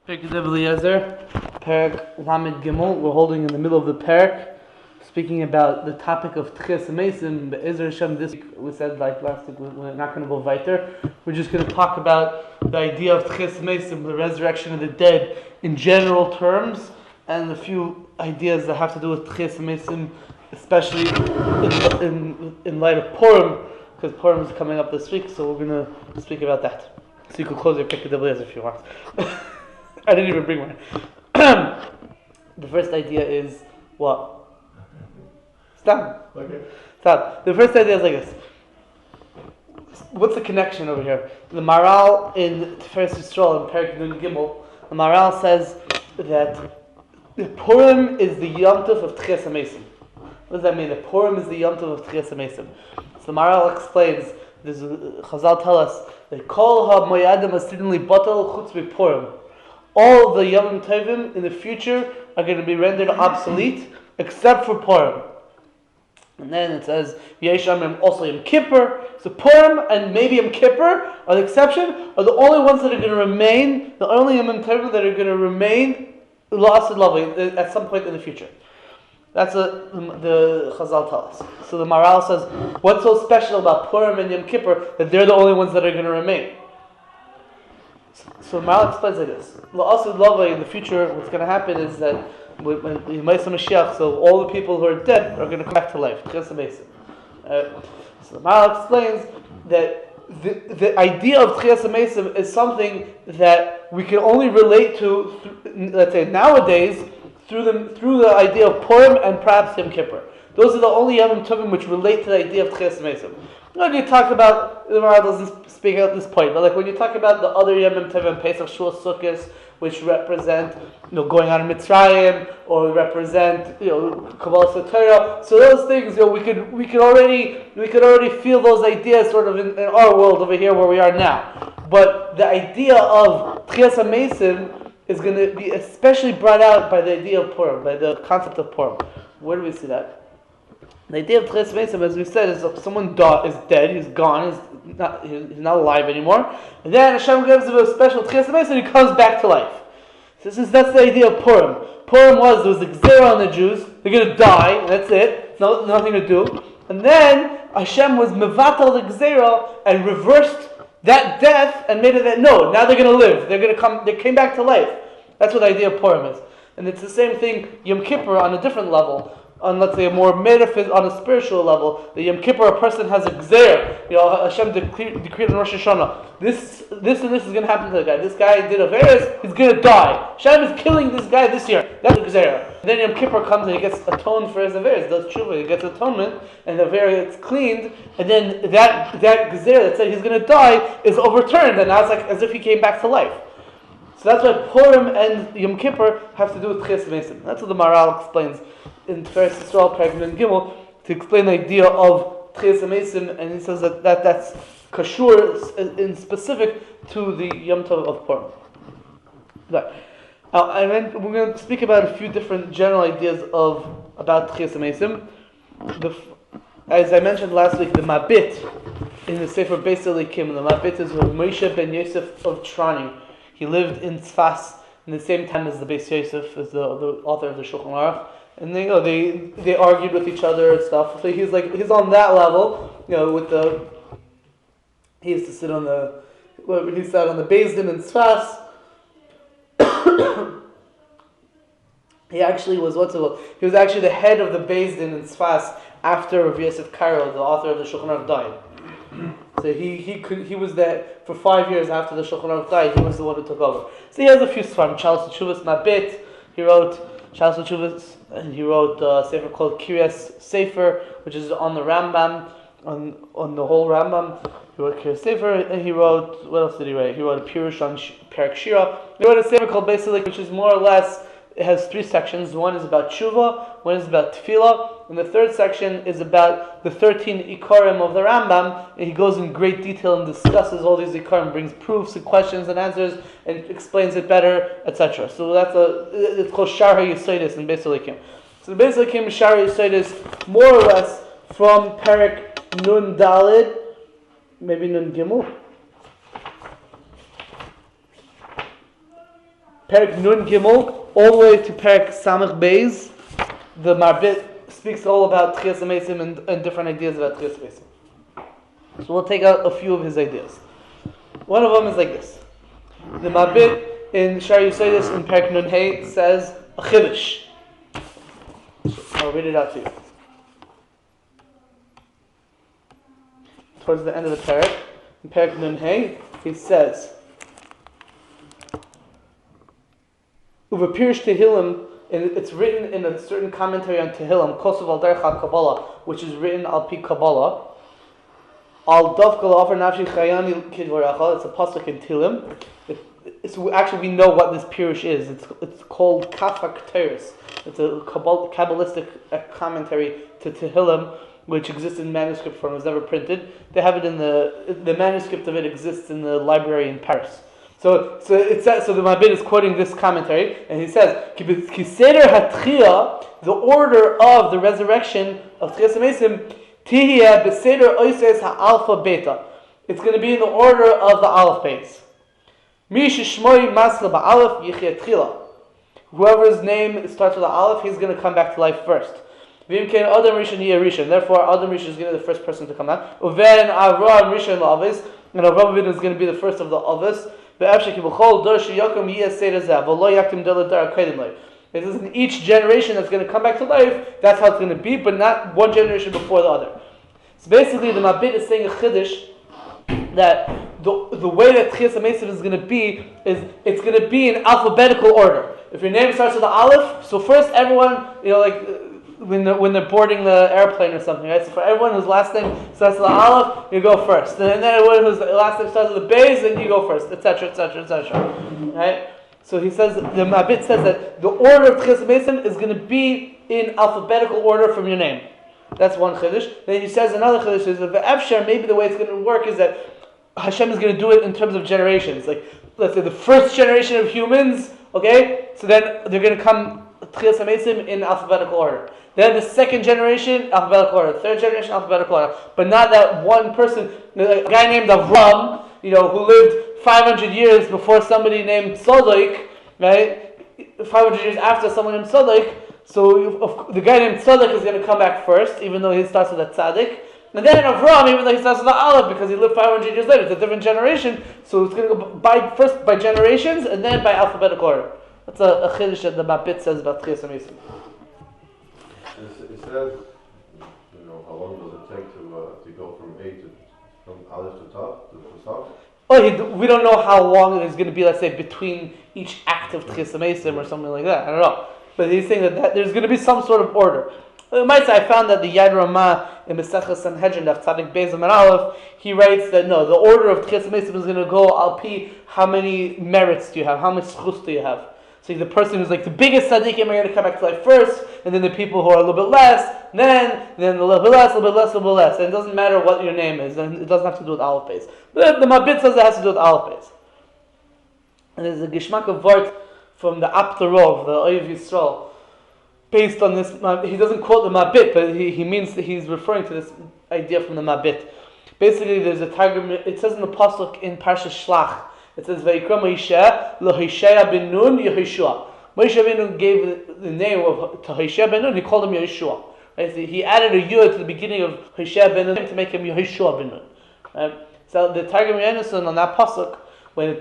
Holiday of Eliezer, Perek Lamed Gimel. We're holding in the middle of the Perek, speaking about the topic of Techiyas HaMeisim. Be'ezer Hashem, this week we said, like last week, we're not going to go weiter. We're just going to talk about the idea of Techiyas HaMeisim, the resurrection of the dead, in general terms, and a few ideas that have to do with Techiyas HaMeisim, especially in light of Purim, because Purim is coming up this week, so we're going to speak about that. So you can close your Perek if you want. I didn't even bring one. The first idea is what? Stop. Okay. Stop. The first idea is like this. What's the connection over here? The Maral in Tiferes Yisrael in Perek Nun Gimel, the Maral says that the Purim is the Yom Tov of Techiyas HaMeisim. What does that mean? The Purim is the Yom Tov of Techiyas HaMeisim. So the Maral explains, Chazal tell us that Kol ha-moyadim asidin batal chutz Purim. All the Yom Tovim in the future are going to be rendered obsolete except for Purim. And then it says, Yesham also Yom Kippur. So Purim and maybe Yom Kippur are the exception, are the only ones that are going to remain, the only Yom Tovim that are going to remain lost and lovely at some point in the future. That's what the Chazal tell us. So the Maral says, what's so special about Purim and Yom Kippur that they're the only ones that are going to remain? So Maral explains like this. Also, in the future, what's going to happen is that when Mashiach, so all the people who are dead are going to come back to life. Techiyas HaMeisim. So Maral explains that the idea of Techiyas HaMeisim is something that we can only relate to, let's say nowadays, through the idea of Purim and perhaps Yom Kippur. Those are the only Yom Tovim which relate to the idea of Techiyas HaMeisim. When you talk about, the Maral doesn't speak out this point, but like when you talk about the other Yom Tovim, Pesach, Shul, Sukkot, which represent, going out of Mitzrayim, or represent, Kabbalah Torah. So those things, we could already feel those ideas sort of in our world over here where we are now. But the idea of Techiyas HaMeisim is going to be especially brought out by the idea of Purim, by the concept of Purim. Where do we see that? The idea of Techiyas HaMeisim, as we said, is if someone is dead, he's gone, he's not alive anymore. And then Hashem gives him a special Techiyas HaMeisim and he comes back to life. So that's the idea of Purim. Purim there was a Gzeira on the Jews, they're going to die, and that's it, nothing to do. And then Hashem was mevatel the Gzeira and reversed that death and made it that, no, now they're going to live, they came back to life. That's what the idea of Purim is. And it's the same thing, Yom Kippur on a different level. On, let's say, a more metaphysical, on a spiritual level, the Yom Kippur, a person has a gzeir. Hashem decreed in Rosh Hashanah. This and this is going to happen to the guy. This guy did a virus, he's going to die. Hashem is killing this guy this year. That's a gzeir. And then Yom Kippur comes and he gets atoned for his virus. Does tshuva, he gets atonement, and the virus gets cleaned. And then that gzeir that said he's going to die is overturned, and now it's like as if he came back to life. So that's why Purim and Yom Kippur have to do with Techiyas HaMeisim. That's what the Maral explains in Tiferes Yisrael, Perek Nun Gimel, to explain the idea of Techiyas HaMeisim, and he says that's kashur in specific to the Yom Tov of Purim. Now, and then we're going to speak about a few different general ideas about Techiyas HaMeisim. As I mentioned last week, the Mabit in the Sefer Beis Elikim, the Mabit is Moshe ben Yosef of Trani. He lived in Tzfas in the same time as the Beis Yosef, as the author of the Shulchan Aruch. And they argued with each other and stuff. So he's on that level, he used to sit on the Beis Din in Tzfas. He was actually the head of the Beis Din in Tzfas after Rav Yosef Karo, the author of the Shulchan Aruch, died. So he was there for 5 years after the Shulchan Aruch died. He was the one who took over. So he has a few svarim. Chalas Teshuvos Mabit. He wrote Chalas Teshuvos, and he wrote a sefer called Kiryas Sefer, which is on the Rambam, on the whole Rambam. He wrote Kiryas Sefer, and he wrote, what else did he write? He wrote a Pirush on Perek Shira. He wrote a sefer called Basically, which is more or less, it has 3 sections. One is about tshuva, one is about tefillah, and the third section is about the 13 ikarim of the Rambam. And he goes in great detail and discusses all these ikarim, brings proofs and questions and answers, and explains it better, etc. So it's called Shara Yisodis in Beis Elikim. So the Beis Elikim Shara Yisodis, more or less from Perek Nun Dalid, maybe Nun Gimel. Perek Nun Gimel, all the way to Perek Samach Beis, the Mabit speaks all about Techiyas HaMeisim and different ideas about Techiyas HaMeisim. So we'll take out a few of his ideas. One of them is like this. The Mabit in Shar Yisodis in Perek Nun Hey says a Chiddush. I'll read it out to you. Towards the end of the Perek, in Perek Nun Hey, he says, Uva Pirish Tehillim, and it's written in a certain commentary on Tehillim, Kosov al Derech Kabbalah, which is written al Pi Kabbalah. Al Dov Kol Afer Nafshi Chayani Kidvarachal. It's a pasuk in Tehillim. So actually, we know what this Pirish is. It's called Kafak Teres. It's a Kabbalistic commentary to Tehillim, which exists in manuscript form. It was never printed. They have it in the manuscript of it exists in the library in Paris. So it says, so the Mabit is quoting this commentary, and he says, "Kiseder hatchia, the order of the resurrection of Techiyas HaMeisim, tihya beseder oises ha'alpha beta." It's going to be in the order of the aleph base. Mi sheshmoi maschil ba'aleph yichya tchila. Whoever's name starts with the aleph, he's going to come back to life first. V'im kein adam rishon yeh rishon. Therefore, Adam Rishon is going to be the first person to come out. Uven Avraham rishon la'avis, and Avraham is going to be the first of the avis. It says in each generation that's going to come back to life, that's how it's going to be, but not one generation before the other. So basically, the Mabit is saying a chiddush that the way that Techiyas HaMeisim is going to be is it's going to be in alphabetical order. If your name starts with the aleph, so first everyone, like when they're boarding the airplane or something, right? So for everyone whose last name starts with the aleph, you go first. And then everyone whose last name starts with the beis, then you go first, etc., etc., etc. Right? So he says, the Mabit says that the order of Techiyas HaMeisim is going to be in alphabetical order from your name. That's one chiddush. Then he says another chiddush is that maybe the way it's going to work is that Hashem is going to do it in terms of generations. Like, let's say the first generation of humans, okay? So then they're going to come Techiyas HaMeisim in alphabetical order. Then the second generation, alphabetical order. Third generation, alphabetical order. But not that one person, a guy named Avram, who lived 500 years before somebody named Tzaddik, right? 500 years after someone named Tzaddik. So the guy named Tzaddik is going to come back first, even though he starts with a Tzaddik. And then Avram, even though he starts with the Aleph, because he lived 500 years later, it's a different generation. So it's going to go first by generations, and then by alphabetical order. That's a chiddush that the Mabit says about Techiyas HaMeisim. It says, how long does it take to go from Aleph to top, to Rasag? We don't know how long it's going to be, let's say, between each act of Techiyas HaMeisim or something like that. I don't know. But he's saying that there's going to be some sort of order. I might say, I found that the Yad Ramah in Mesechus Sanhedrin, of Tzadik Beis and Aleph, he writes that no, the order of Techiyas HaMeisim is going to go al pi, how many merits do you have, how much schus do you have. So the person who's like the biggest tzaddikim are going to come back to life first, and then the people who are a little bit less, then a little bit less, a little bit less, a little bit less. And it doesn't matter what your name is, and it doesn't have to do with aleph base. But the Mabit says it has to do with aleph base. And there's a Gishmak of Vart from the Aptarov, the Oyev Yisrael, based on this. He doesn't quote the Mabit, but he means that he's referring to this idea from the Mabit. Basically, there's a targum. It says in the pasuk in Parsha Shlach. It says, "Vayikra Moshe l'Hoshea ben Nun Yehoshua." Moshe ben Nun gave the name of to Hoshea ben Nun. He called him Yehoshua. Right? So he added a yud to the beginning of Hoshea ben Nun to make him Yehoshua ben Nun. Right? So the Targum Yonason on that pasuk, when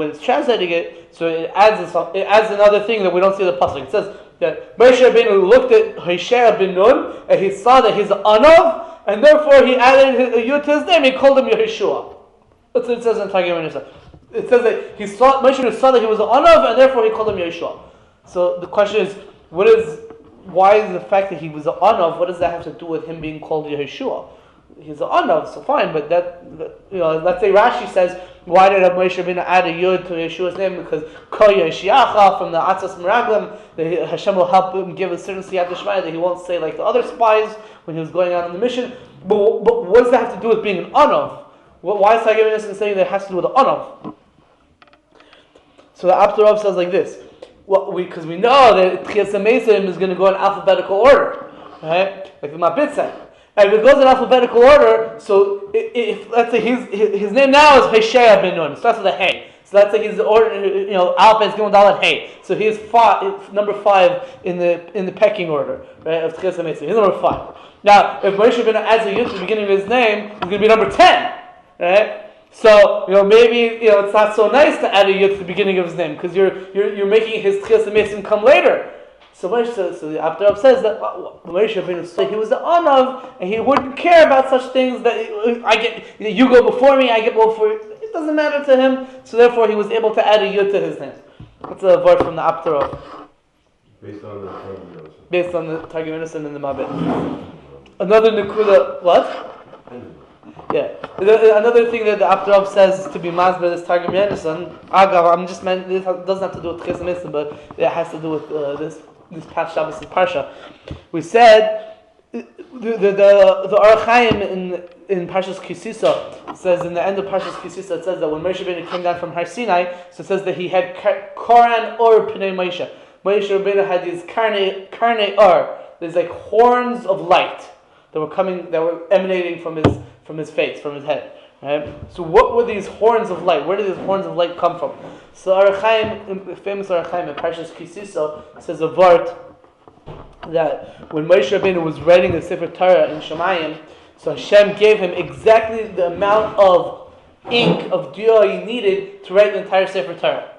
it's translating it, so it adds another thing that we don't see in the pasuk. It says that Moshe ben Nun looked at Hoshea ben Nun and he saw that he's an anav, and therefore he added a yud to his name. He called him Yehoshua. That's what it says in Targum Yonason. It says that Moshe saw that he was an anav, and therefore he called him Yehoshua. So the question is, why is the fact that he was an anav? What does that have to do with him being called Yehoshua? He's an anav, so fine. But let's say Rashi says, why did Moshe Rabbeinu add a yud to Yeshua's name? Because Kol Yeshiacha from the Atzas Meraglim, that Hashem will help him give a certain siyat d'shmaya that he won't say like the other spies when he was going out on the mission. But what does that have to do with being an anav? Why is Targum Yonason saying that it has to do with the anav? So the Aptarov says like this, because we know that Techiyas HaMeisim is going to go in alphabetical order, right? Like the Mabit said. And if it goes in alphabetical order, so if let's say his name now is Hoshea ben Nun, it starts with a Hey. So So that's like his order, Alphabetical Gimel Dalet Hey. So he is number 5 in the pecking order, right, of Techiyas HaMeisim. He's number 5. Now, if Moshe Rabbeinu adds a yud to the beginning of his name, he's going to be number 10, right? So maybe it's not so nice to add a yud to the beginning of his name because you're making his Techiyas HaMeisim come later. So the Abdurrahman says that Moshe Rabbeinu said he was the Anav and he wouldn't care about such things that you go before me, I get before you. It doesn't matter to him. So therefore he was able to add a yud to his name. That's a word from the Abdurrahman. Based on the Targum Innocent and the Mabit. Another Nekuda, what? Yeah. Another thing that the Abdurrahman says to be masber this Targum Innocent, Agav, this doesn't have to do with Techiyas HaMeisim, but it has to do with this past Shabbos and Parsha. We said the Orach Chaim in Parshas Kisisa says in the end of Parshas Kisisa it says that when Moshe Rabbeinu came down from Har Sinai, so it says that he had Koran or Pnei Moshe. Moshe Rabbeinu had these Karnei Or. There's like horns of light that were emanating from his face, from his head. Right? So what were these horns of light? Where did these horns of light come from? So Orach Chaim, famous Orach Chaim in Parshas Kisisa says a vart that when Moshe Rabbeinu was writing the Sefer Torah in Shemayim, so Hashem gave him exactly the amount of ink of diya he needed to write the entire Sefer Torah.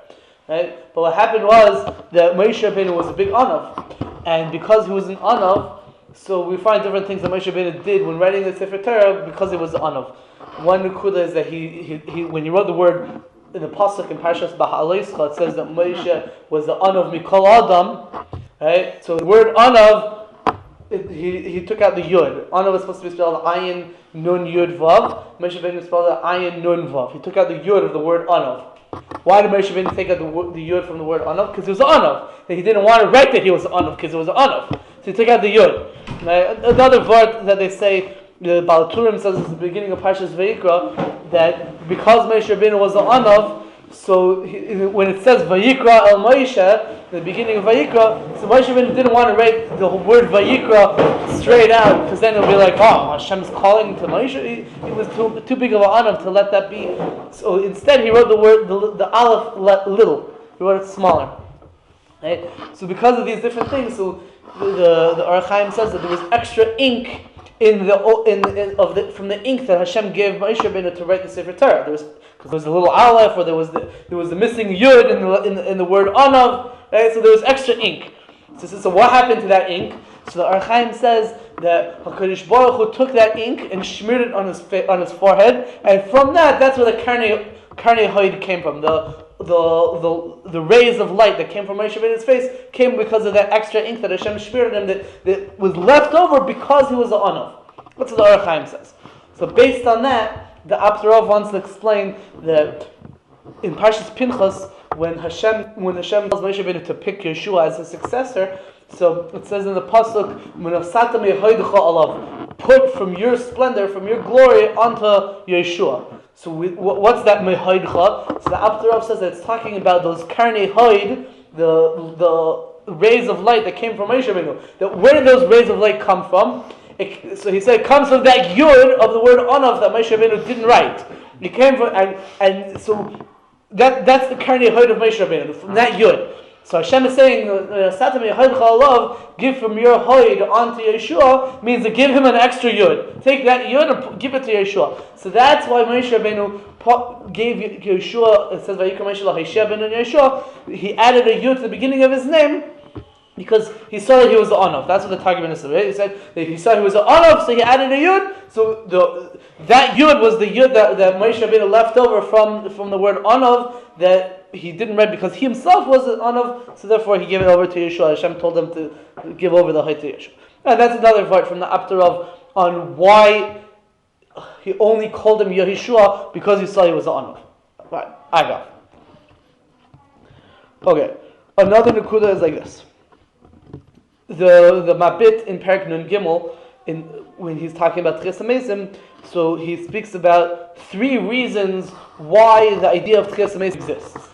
Right? But what happened was that Moshe Rabbeinu was a big Anav, and because he was an Anav, so we find different things that Moshe Rabbeinu did when writing the Sefer Torah because he was an Anav. One Nekuda is that he when he wrote the word in the pasuk in Parshas Baha'aleischa, it says that Moshe was the Anav Mikol Adam. Right? So the word Anav, he took out the Yud. Anav was supposed to be spelled Ayin Nun Yud Vav. Moshe Rabbeinu spelled it Ayin Nun Vav. He took out the Yud of the word Anav. Why did Moshe Rabbeinu take out the Yud from the word Anav? Because it was Anav. He didn't want to write that he was Anav because it was Anav. So he took out the Yud. Right? Another word that they say, the Baal Purim says at the beginning of Parshas Vayikra, that because Moshe Rabbeinu was the Anav, so when it says Vayikra El Moshe, the beginning of Vayikra, so Moshe Rabbeinu didn't want to write the word Vayikra straight out, because then it would be like, Hashem's calling to Moshe. He was too big of an Anav to let that be. So instead he wrote the word, the Aleph little. He wrote it smaller. Right? So because of these different things, so the Orach Chaim says that there was extra ink from the ink that Hashem gave Moshe Rabbeinu to write the Sefer Torah. Because there was a little aleph, or there was the missing yud in the word anav. Right? So there was extra ink. So what happened to that ink? So the Orach Chaim says that HaKadosh Baruch Hu took that ink and smeared it on his forehead, and from that's where the Karnei Hoid came from. The rays of light that came from Moshe Rabbeinu's face came because of that extra ink that Hashem smeared on him that was left over because he was an Anav. That's what the Orach Chaim says. So based on that, the Abdurrahman wants to explain that in Parshas Pinchas, when Hashem tells Moshe Rabbeinu to pick Yehoshua as his successor, so it says in the pasuk, put from your splendor, from your glory onto Yehoshua. So what's that mehaydcha? So the Abdurrahman says that it's talking about those karnei hoid, the rays of light that came from Moshe Rabbeinu. That where did those rays of light come from? So he said it comes from that yud of the word anav that Moshe Rabbeinu didn't write. It came from and so that's the karnei hoid of Moshe Rabbeinu, from that yud. So Hashem is saying, give from your hoid onto Yehoshua, means to give him an extra yud. Take that yud and give it to Yehoshua. So that's why Moshe Rabbeinu gave Yehoshua, it says, he added a yud to the beginning of his name, because he saw that he was the Anav. That's what the Targum said, right? He said that he saw he was the Anav, so he added a yud. So that yud was the yud that Moshe Rabbeinu left over from the word Anav, that he didn't write because he himself was an Anav, so therefore he gave it over to Yehoshua. Hashem told him to give over the Hayt to Yehoshua. And that's another part from the Abdurrahman on why he only called him Yehoshua, because he saw he was an Anav. Right, I got. Okay, another Nekuda is like this. The Mabit in Perek Nun Gimel, when he's talking about Techiyas HaMeisim, so he speaks about 3 reasons why the idea of Techiyas HaMeisim exists.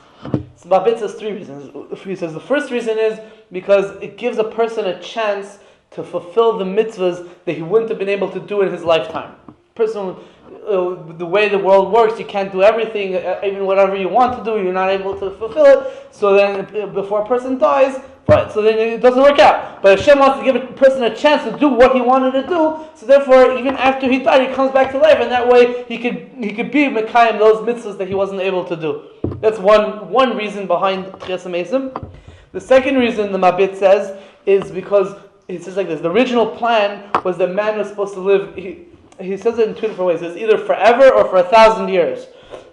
So Mabit says 3 reasons. He says the first reason is because it gives a person a chance to fulfill the mitzvahs that he wouldn't have been able to do in his lifetime. person, the way the world works, you can't do everything, even whatever you want to do, you're not able to fulfill it. So then, before a person dies, right, so then it doesn't work out. But Hashem wants to give a person a chance to do what he wanted to do. So therefore, even after he died, he comes back to life, and that way he could be Mekayim those mitzvahs that he wasn't able to do. That's one reason behind Techiyas HaMeisim. The second reason the Mabit says is because he says like this: the original plan was that man was supposed to live. He says it in two different ways. It's either forever or for 1,000 years.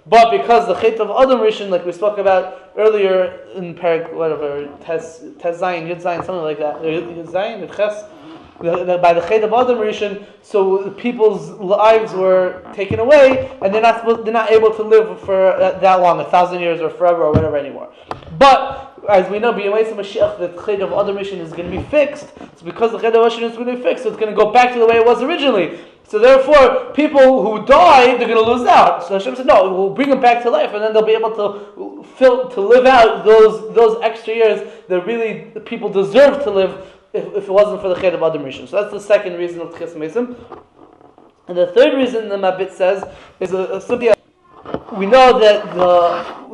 But because the Chet of Adam Rishon, like we spoke about earlier in Parak, whatever, Tes Zayin, Yud Zayin, something like that, Yud Zayin, Yud Ches, by the Chet of Adam Rishon, so people's lives were taken away, and they're not able to live for that long, 1,000 years or forever or whatever anymore. But as we know, B'Yemei Mashiach, the Chet of Adam Rishon is going to be fixed. So because the Chet of Adam Rishon is going to be fixed, so it's going to go back to the way it was originally. So therefore, people who die, they're going to lose out. So Hashem said, no, we'll bring them back to life, and then they'll be able to live out those extra years that really the people deserve to live if it wasn't for the Chet of Adam Rishon. So that's the second reason of Techiyas HaMeisim. And the third reason the Mabit says is a sugya. We know that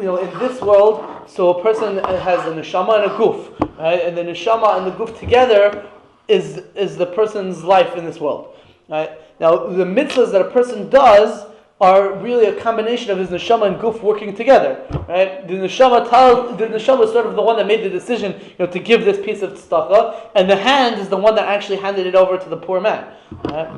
in this world, so a person has a neshama and a guf, right? And the neshama and the guf together is the person's life in this world, right? Now, the mitzvahs that a person does are really a combination of his neshama and guf working together, right? The neshama is sort of the one that made the decision, to give this piece of tzedakah, and the hand is the one that actually handed it over to the poor man. Right?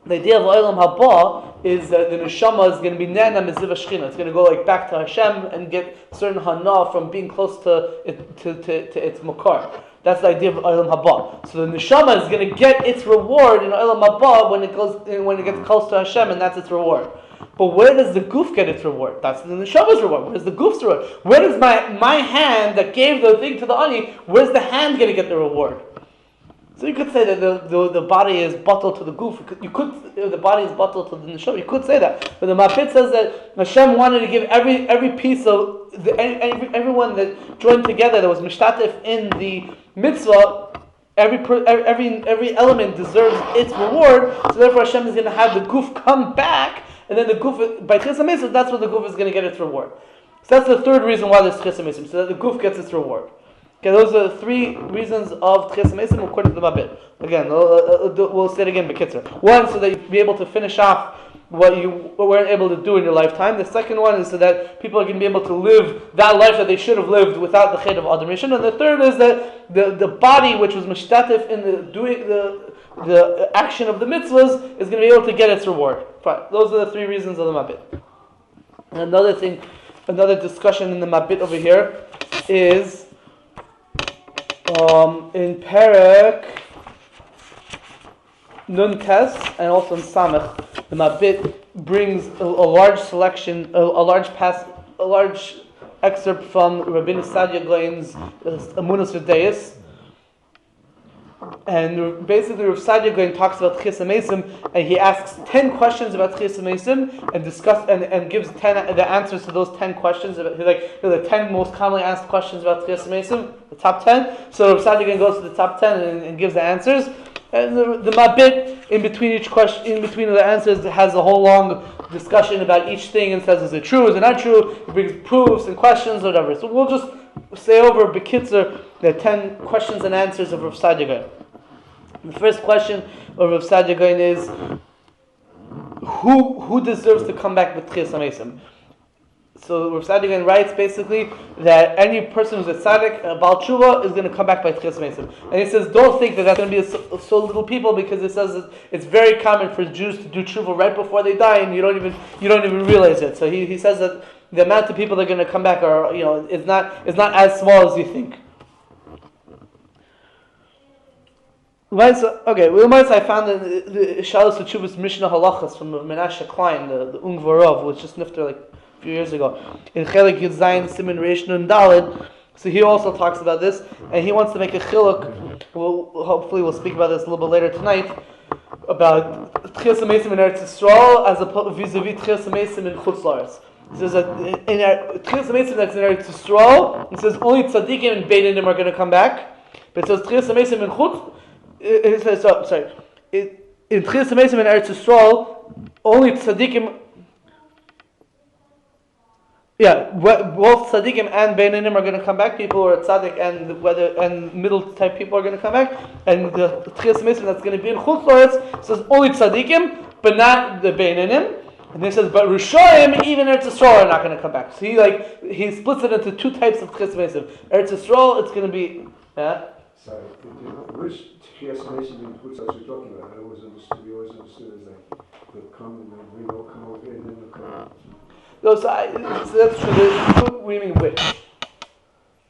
The idea of Olam Haba is that the neshama is going to be nena meziv shechina. It's going to go back to Hashem and get certain hana from being close to its makar. That's the idea of Olam Haba. So the neshama is going to get its reward in Olam Haba when it gets close to Hashem, and that's its reward. But where does the guf get its reward? That's the neshama's reward. Where's the guf's reward? Where does my hand that gave the thing to the ani? Where's the hand going to get the reward? So you could say that the body is bottled to the guf. The body is bottled to the neshama. You could say that, but the Mabit says that Hashem wanted to give every piece of everyone that joined together that was mishtatif in the mitzvah. Every element deserves its reward. So therefore, Hashem is going to have the guf come back, and then the guf by Techiyas HaMeisim, that's where the guf is going to get its reward. So that's the third reason why there's Techiyas HaMeisim, so that the guf gets its reward. Okay, those are the three reasons of Techiyas HaMeisim according to the Mabit. Again, we'll say it again, Bekitzer. One, so that you be able to finish off what you weren't able to do in your lifetime. The second one is so that people are going to be able to live that life that they should have lived without the Chet of Adam Rishon. And the third is that the body, which was mishtatif in the action of the mitzvahs, is going to be able to get its reward. Fine. Those are the three reasons of the Mabit. And another discussion in the Mabit over here is in Perek Nun Tes and also in Samech, the Mabit brings a large selection, a large excerpt from Rabbeinu Sadia Goyen's Amunas V'Deis. And basically, Rav Sadia Goyen talks about Techiyas HaMeisim, and he asks 10 questions about Techiyas HaMeisim and gives the answers to those 10 questions. The 10 most commonly asked questions about Techiyas HaMeisim, the top 10. So Rav Sadia Goyen goes to the top 10 and gives the answers. And the Mabit, in between each question, in between the answers, has a whole long discussion about each thing and says, is it true, is it not true? He brings proofs and questions, whatever. So we'll just say over Bekitzer the 10 questions and answers of Rav Sadia Goyen. The first question of Rav Sadia Goyen is, who deserves to come back with Techiyas HaMeisim? So Rav Sadia Goyen writes basically that any person who's a tzaddik, a Baal Tshuva, is going to come back by Techiyas HaMeisim. And he says, don't think that that's going to be so little people, because it says that it's very common for Jews to do tshuva right before they die, and you don't even realize it. So he says that the amount of people that are going to come back are is not as small as you think. I found the Shalos Teshuvos Mishnah Halachas from Menashe Klein, the Ungvarov, which just nifter like a few years ago. In Chelik Yud Zayin Siman Reish Nun Daled, so he also talks about this, and he wants to make a chiluk. Hopefully we'll speak about this a little bit later tonight, about Techiyas HaMeisim in Eretz Yisrael as vis-a-vis Techiyas HaMeisim in Chutz La'aretz. He says that in Techiyas HaMeisim that's in Eretz Yisrael, he says only tzaddikim and beinim are going to come back, but it says Techiyas HaMeisim in Chutz. in Techiyas HaMeisim in Eretz Yisrael, only tzaddikim. Yeah, both tzaddikim and beinanim are going to come back. People who are tzaddik and middle type people are going to come back. And the Techiyas HaMeisim that's going to be in Chutz La'aretz says only tzaddikim, but not the beinanim. And he says, but Rishoyim, even Eretz Yisrael, are not going to come back. So he splits it into two types of Techiyas HaMeisim. Eretz Yisrael, it's going to be Sorry, which Techiyas HaMeisim in Chutz La'aretz we're talking about? We always understood as like they'll come and then we will come over here and then they'll come. No, so that's true. What do you mean which?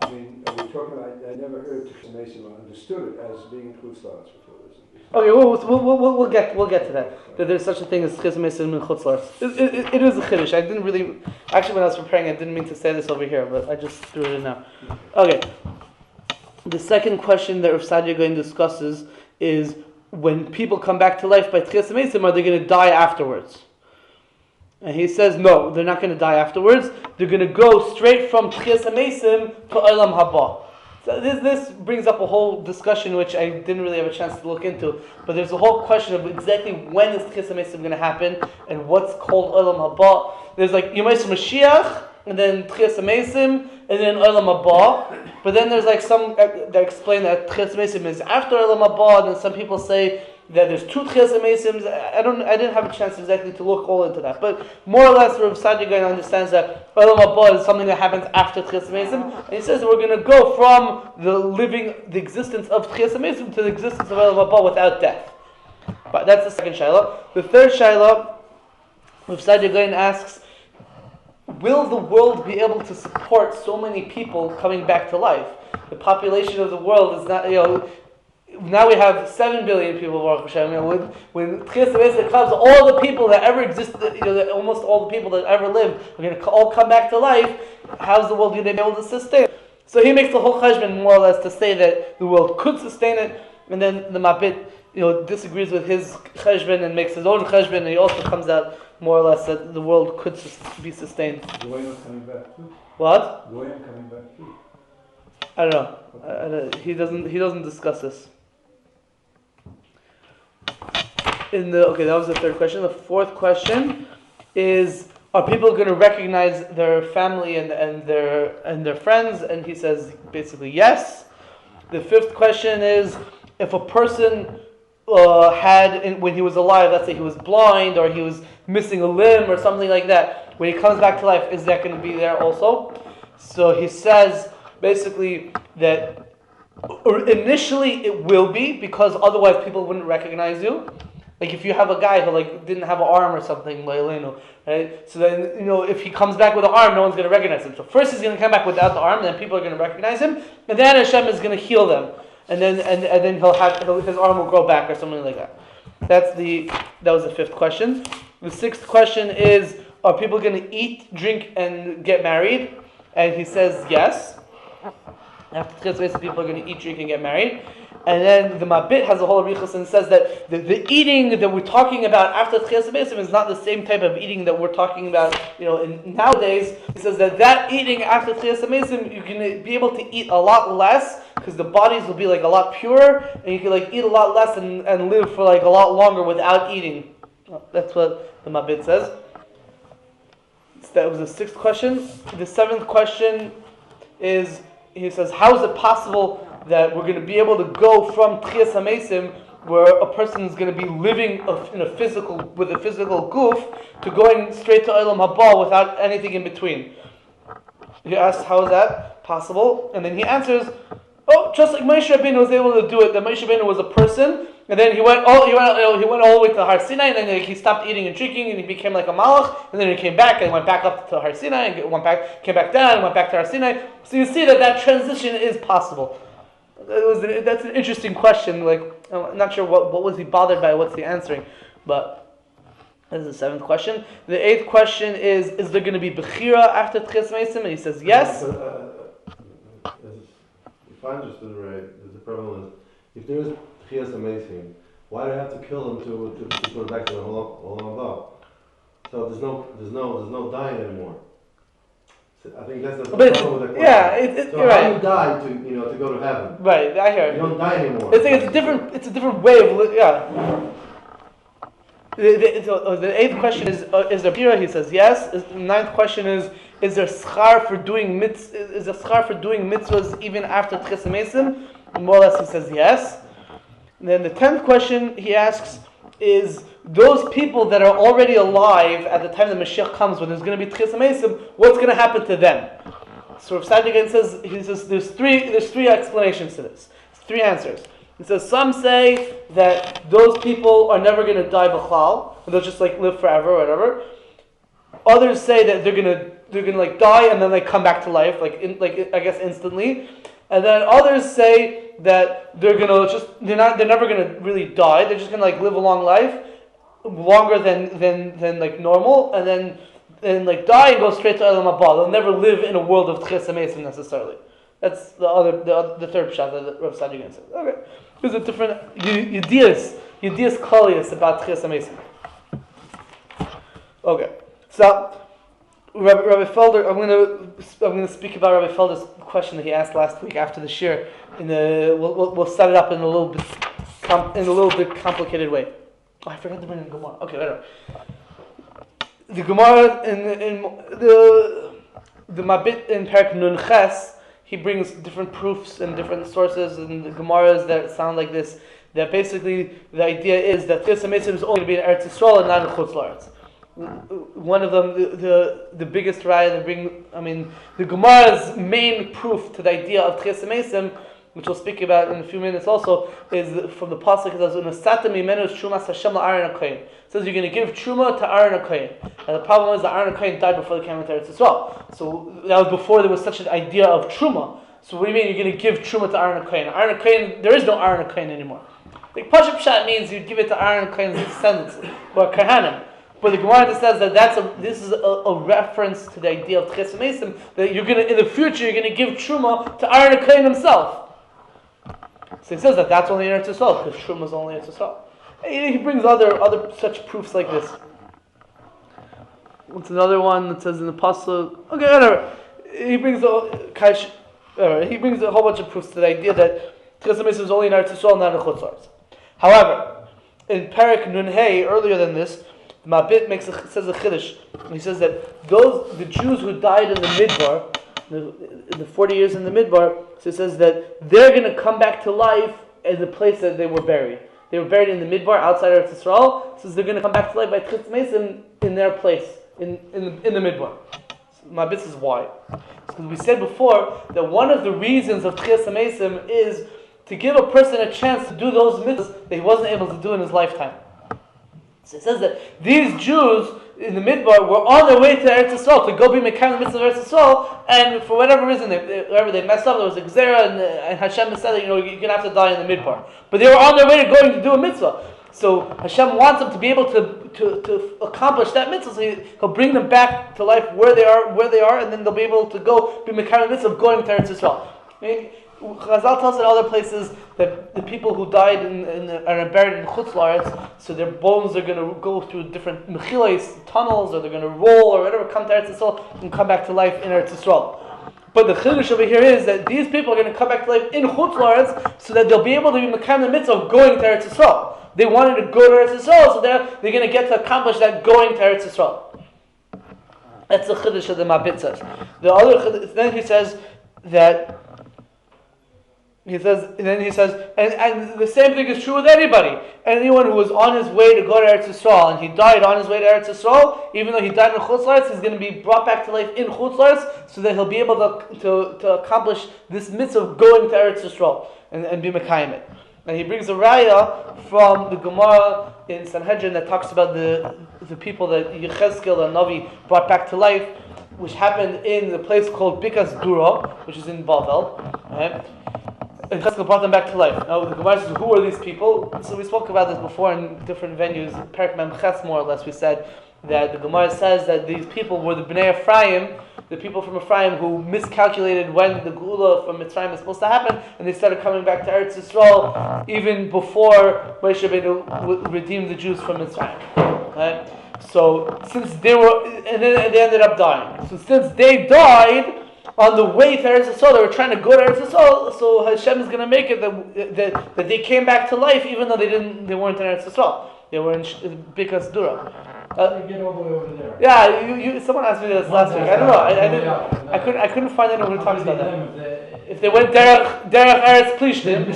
I mean, are we talking about? I never heard Techiyas HaMeisim. I understood it as being Chutz La'aretz before. Okay, we'll get to that. That there's such a thing as Techiyas HaMeisim in Chutz La'aretz. It is a chiddush. I didn't really, actually when I was preparing, I didn't mean to say this over here, but I just threw it in now. Okay. The second question that Rav Zeira discusses is when people come back to life by Techiyas HaMeisim, are they going to die afterwards? And he says, no, they're not going to die afterwards. They're going to go straight from Techiyas HaMeisim to Olam Haba. So this brings up a whole discussion which I didn't really have a chance to look into. But there's a whole question of exactly when is Techiyas HaMeisim going to happen and what's called Olam Haba. There's like Yemais Mashiach, and then Techiyas HaMeisim, and then Olam Haba. But then there's like some that explain that Techiyas HaMeisim is after Olam Haba, and then some people say that there's two Techiyas HaMeisim. I didn't have a chance exactly to look all into that, but more or less, Rav Zeira understands that Olam Haba is something that happens after Techiyas HaMeisim, and he says that we're going to go from the existence of Techiyas HaMeisim to the existence of Olam Haba without death. But that's the second shaila. The third shaila, Rav Zeira asks, will the world be able to support so many people coming back to life? The population of the world is not, now we have 7 billion people, Baruch Hashem. When Techiyas HaMeisim comes, all the people that ever existed, almost all the people that ever lived, are going to all come back to life. How's the world going to be able to sustain it? So he makes the whole cheshbon more or less to say that the world could sustain it, and then the Mabit, disagrees with his cheshbon and makes his own cheshbon, and he also comes out more or less that the world could be sustained. Golem coming back too. What? Golem coming back too. I don't know. He doesn't discuss this. That was the third question. The fourth question is, are people going to recognize their family and their friends? And he says basically yes. The fifth question is, if a person when he was alive, let's say he was blind or he was missing a limb or something like that, when he comes back to life, is that going to be there also? So he says basically that initially it will be, because otherwise people wouldn't recognize you. Like if you have a guy who didn't have an arm or something, right? So then if he comes back with an arm, no one's going to recognize him. So first he's going to come back without the arm, and then people are going to recognize him, and then Hashem is going to heal them, and then his arm will grow back or something like that. That was the fifth question. The sixth question is, are people going to eat, drink, and get married? And he says yes. After Techiyas HaMeisim, people are going to eat, drink, and get married. And then the Mabit has a whole arichos and says that the eating that we're talking about after Techiyas HaMeisim is not the same type of eating that we're talking about, nowadays. He says that eating after Techiyas HaMeisim, you're going to be able to eat a lot less, because the bodies will be a lot purer, and you can eat a lot less and live for a lot longer without eating. That's what the Mabit says. So that was the sixth question. The seventh question is, he says, how is it possible that we're going to be able to go from Techiyas HaMeisim, where a person is going to be living with a physical goof, to going straight to Olam Haba without anything in between? He asks, how is that possible? And then he answers, just like Moshe Rabbeinu was able to do it. That Moshe Rabbeinu was a person, and then he went all the way to Har Sinai, and then he stopped eating and drinking, and he became like a malach, and then he came back and went back up to Har Sinai, and came back down, and went back to Har Sinai. So you see that transition is possible. That's an interesting question. I'm not sure what was he bothered by, what's he answering, but this is the seventh question. The eighth question is there going to be Bechira after Techiyas HaMeisim? And he says yes. If I understood right, the problem is, if there is Techiyas HaMeisim, why do I have to kill him to put it back to the Olam Haba? So there's no dying anymore. I think that's the problem with the question. Yeah, so you're how right. you die to go to heaven? Right, I hear you. You don't die anymore. It's a different way of The eighth question is there pira? He says yes. The ninth question is there schar for doing mitzvahs even after Techiyas HaMeisim? More or less, he says yes. And then the 10th question he asks is those people that are already alive at the time the Mashiach comes, when there's going to be Techiyas HaMeisim, what's going to happen to them? So Rav Zeira again says there's three explanations to this. Three answers. He says some say that those people are never going to die b'chlal, they'll just like live forever or whatever. Others say that they're gonna like die and then they come back to life, I guess instantly. And then others say that they're never gonna really die. They're just gonna like live a long life, longer than like normal, and then like die and go straight to Olam Haba. They'll never live in a world of Techiyas HaMeisim necessarily. That's the third pshat that Rav Zeira says. Okay, there's a different ideas klalius about Techiyas HaMeisim. Okay, so Rabbi Felder, I'm going to speak about Rabbi Felder's question that he asked last week after the shir. We'll set it up in a little bit complicated way. Oh, I forgot to bring in Gemara. Okay, whatever. The Gemara in the Mabit in Perek Nun Ches, he brings different proofs and different sources and the Gemaras that sound like this. That basically the idea is that Techiyas HaMeisim is only going to be in Eretz Yisrael and not in Chutz La'aretz. One of them, the biggest raya the Gemara's main proof to the idea of Techiyas HaMeisim, which we'll speak about in a few minutes also, is from the pasuk that says, "Unasata mimenu trumas Hashem la'Aaron HaKohen." It says you're going to give truma to Aaron HaKohen. And the problem is that Aaron HaKohen died before they came into Eretz Yisrael. So that was before there was such an idea of truma. So what do you mean you're going to give truma to Aaron HaKohen? Aaron HaKohen, there is no Aaron HaKohen anymore. Like Pashup Pshat means you give it to Aaron HaKohen's descendants, who are Kahanim. But the Gemara says that this is a reference to the idea of Techiyas HaMeisim, that in the future you're going to give truma to Aaron HaKohen himself. So he says that that's only in Eretz Yisrael, because truma is only in Eretz Yisrael. He brings other such proofs like this. What's another one that says in the pasuk? Okay, whatever. He brings a whole bunch of proofs to the idea that Techiyas HaMeisim is only in Eretz Yisrael, not in Chutz La'aretz. However, in Perek Nun Hey, earlier than this, Mabit says a chiddush. He says that the Jews who died in the Midbar, the 40 years in the Midbar, so it says that they're going to come back to life in the place that they were buried. They were buried in the Midbar outside of Eretz Yisrael. It says they're going to come back to life by Techiyas HaMeisim in their place in the Midbar. So Mabit says why? Because we said before that one of the reasons of Techiyas HaMeisim is to give a person a chance to do those mitzvahs that he wasn't able to do in his lifetime. So it says that these Jews in the Midbar were on their way to Eretz Yisrael to go be Mekayim the Mitzvah of Eretz Yisrael, and for whatever reason, they messed up. There was a Gzeira, and Hashem said that you're going to have to die in the Midbar. But they were on their way to going to do a mitzvah. So Hashem wants them to be able to accomplish that mitzvah. So He'll bring them back to life where they are, and then they'll be able to go be Mekayim the Mitzvah of going to Eretz Yisrael. Chazal tells in other places that the people who died are buried in Chutz La'aretz, so their bones are going to go through different mechilas, tunnels, or they're going to roll or whatever, come to Eretz Yisrael and come back to life in Eretz Yisrael. But the chiddush over here is that these people are going to come back to life in Chutz La'aretz, so that they'll be able to be mekayim the mitzvah of going to Eretz Yisrael. They wanted to go to Eretz Yisrael, so they're going to get to accomplish that going to Eretz Yisrael. That's the chiddush that the Mabit says. The other chiddush, then he says that. And the same thing is true with anybody. Anyone who was on his way to go to Eretz Yisrael and he died on his way to Eretz Yisrael, even though he died in Chutz La'aretz, he's going to be brought back to life in Chutz La'aretz, so that he'll be able to accomplish this mitzvah of going to Eretz Yisrael and be mekayim it. And he brings a raya from the Gemara in Sanhedrin that talks about the people that Yechezkel and Navi brought back to life, which happened in the place called Bikas Dura, which is in Bavel. Right? And Cheskel brought them back to life. Now the Gemara says, who are these people? So we spoke about this before in different venues. Perek Mem Ches, more or less, we said that the Gemara says that these people were the Bnei Ephraim, the people from Ephraim who miscalculated when the Geula from Mitzrayim is supposed to happen, and they started coming back to Eretz Yisrael even before Moshe Rabbeinu redeemed the Jews from Mitzrayim. Right? So since they were, and then they ended up dying. So since they died on the way to Eretz Yisrael, they were trying to go to Eretz Yisrael, so Hashem is going to make it that they came back to life even though they weren't in Eretz Yisrael. They were in Bikas Dura. Get all the way over there. Yeah, someone asked me this last week. I don't know. I couldn't find anyone who talks about that. If they went Derech Eretz Plishtim,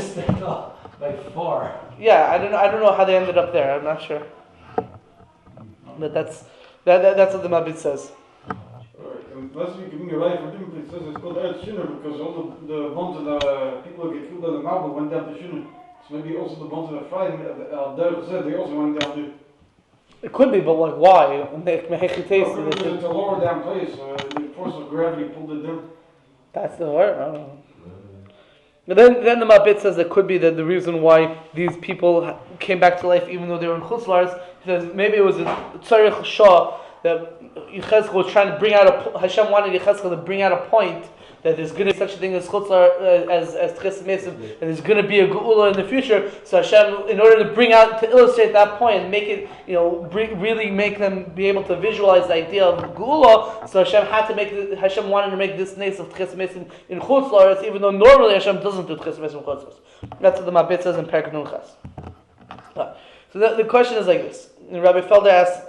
like far. Yeah, I don't know how they ended up there. I'm not sure. But that's what the Mabit says. Last week, giving a right for different it says it's called Eretz Shinner because all the ones that people who get killed by the Mabit went down to Shinner. So maybe also the ones that are fried, they also went down to. It could be, but like why? It's a lower down place. The force of gravity pulled it down. That's the word. I don't know. But then the Mabit says it could be that the reason why these people came back to life even though they were in Chutz La'aretz, he says maybe it was a Tzarech Shah that Yechezkel was trying to bring out Hashem wanted Yechezkel to bring out a point that there's going to be such a thing as Chutz La'aretz, as Techiyas HaMeisim, and there's going to be a Geula in the future. So Hashem, in order to illustrate that point and make it, really make them be able to visualize the idea of Geula, so Hashem wanted to make this nace of Techiyas HaMeisim in Chutz La'aretz, even though normally Hashem doesn't do Techiyas HaMeisim in Chutz La'aretz. That's what the Mabit says in Perek Nun Ches. So the question is like this. And Rabbi Felder asks,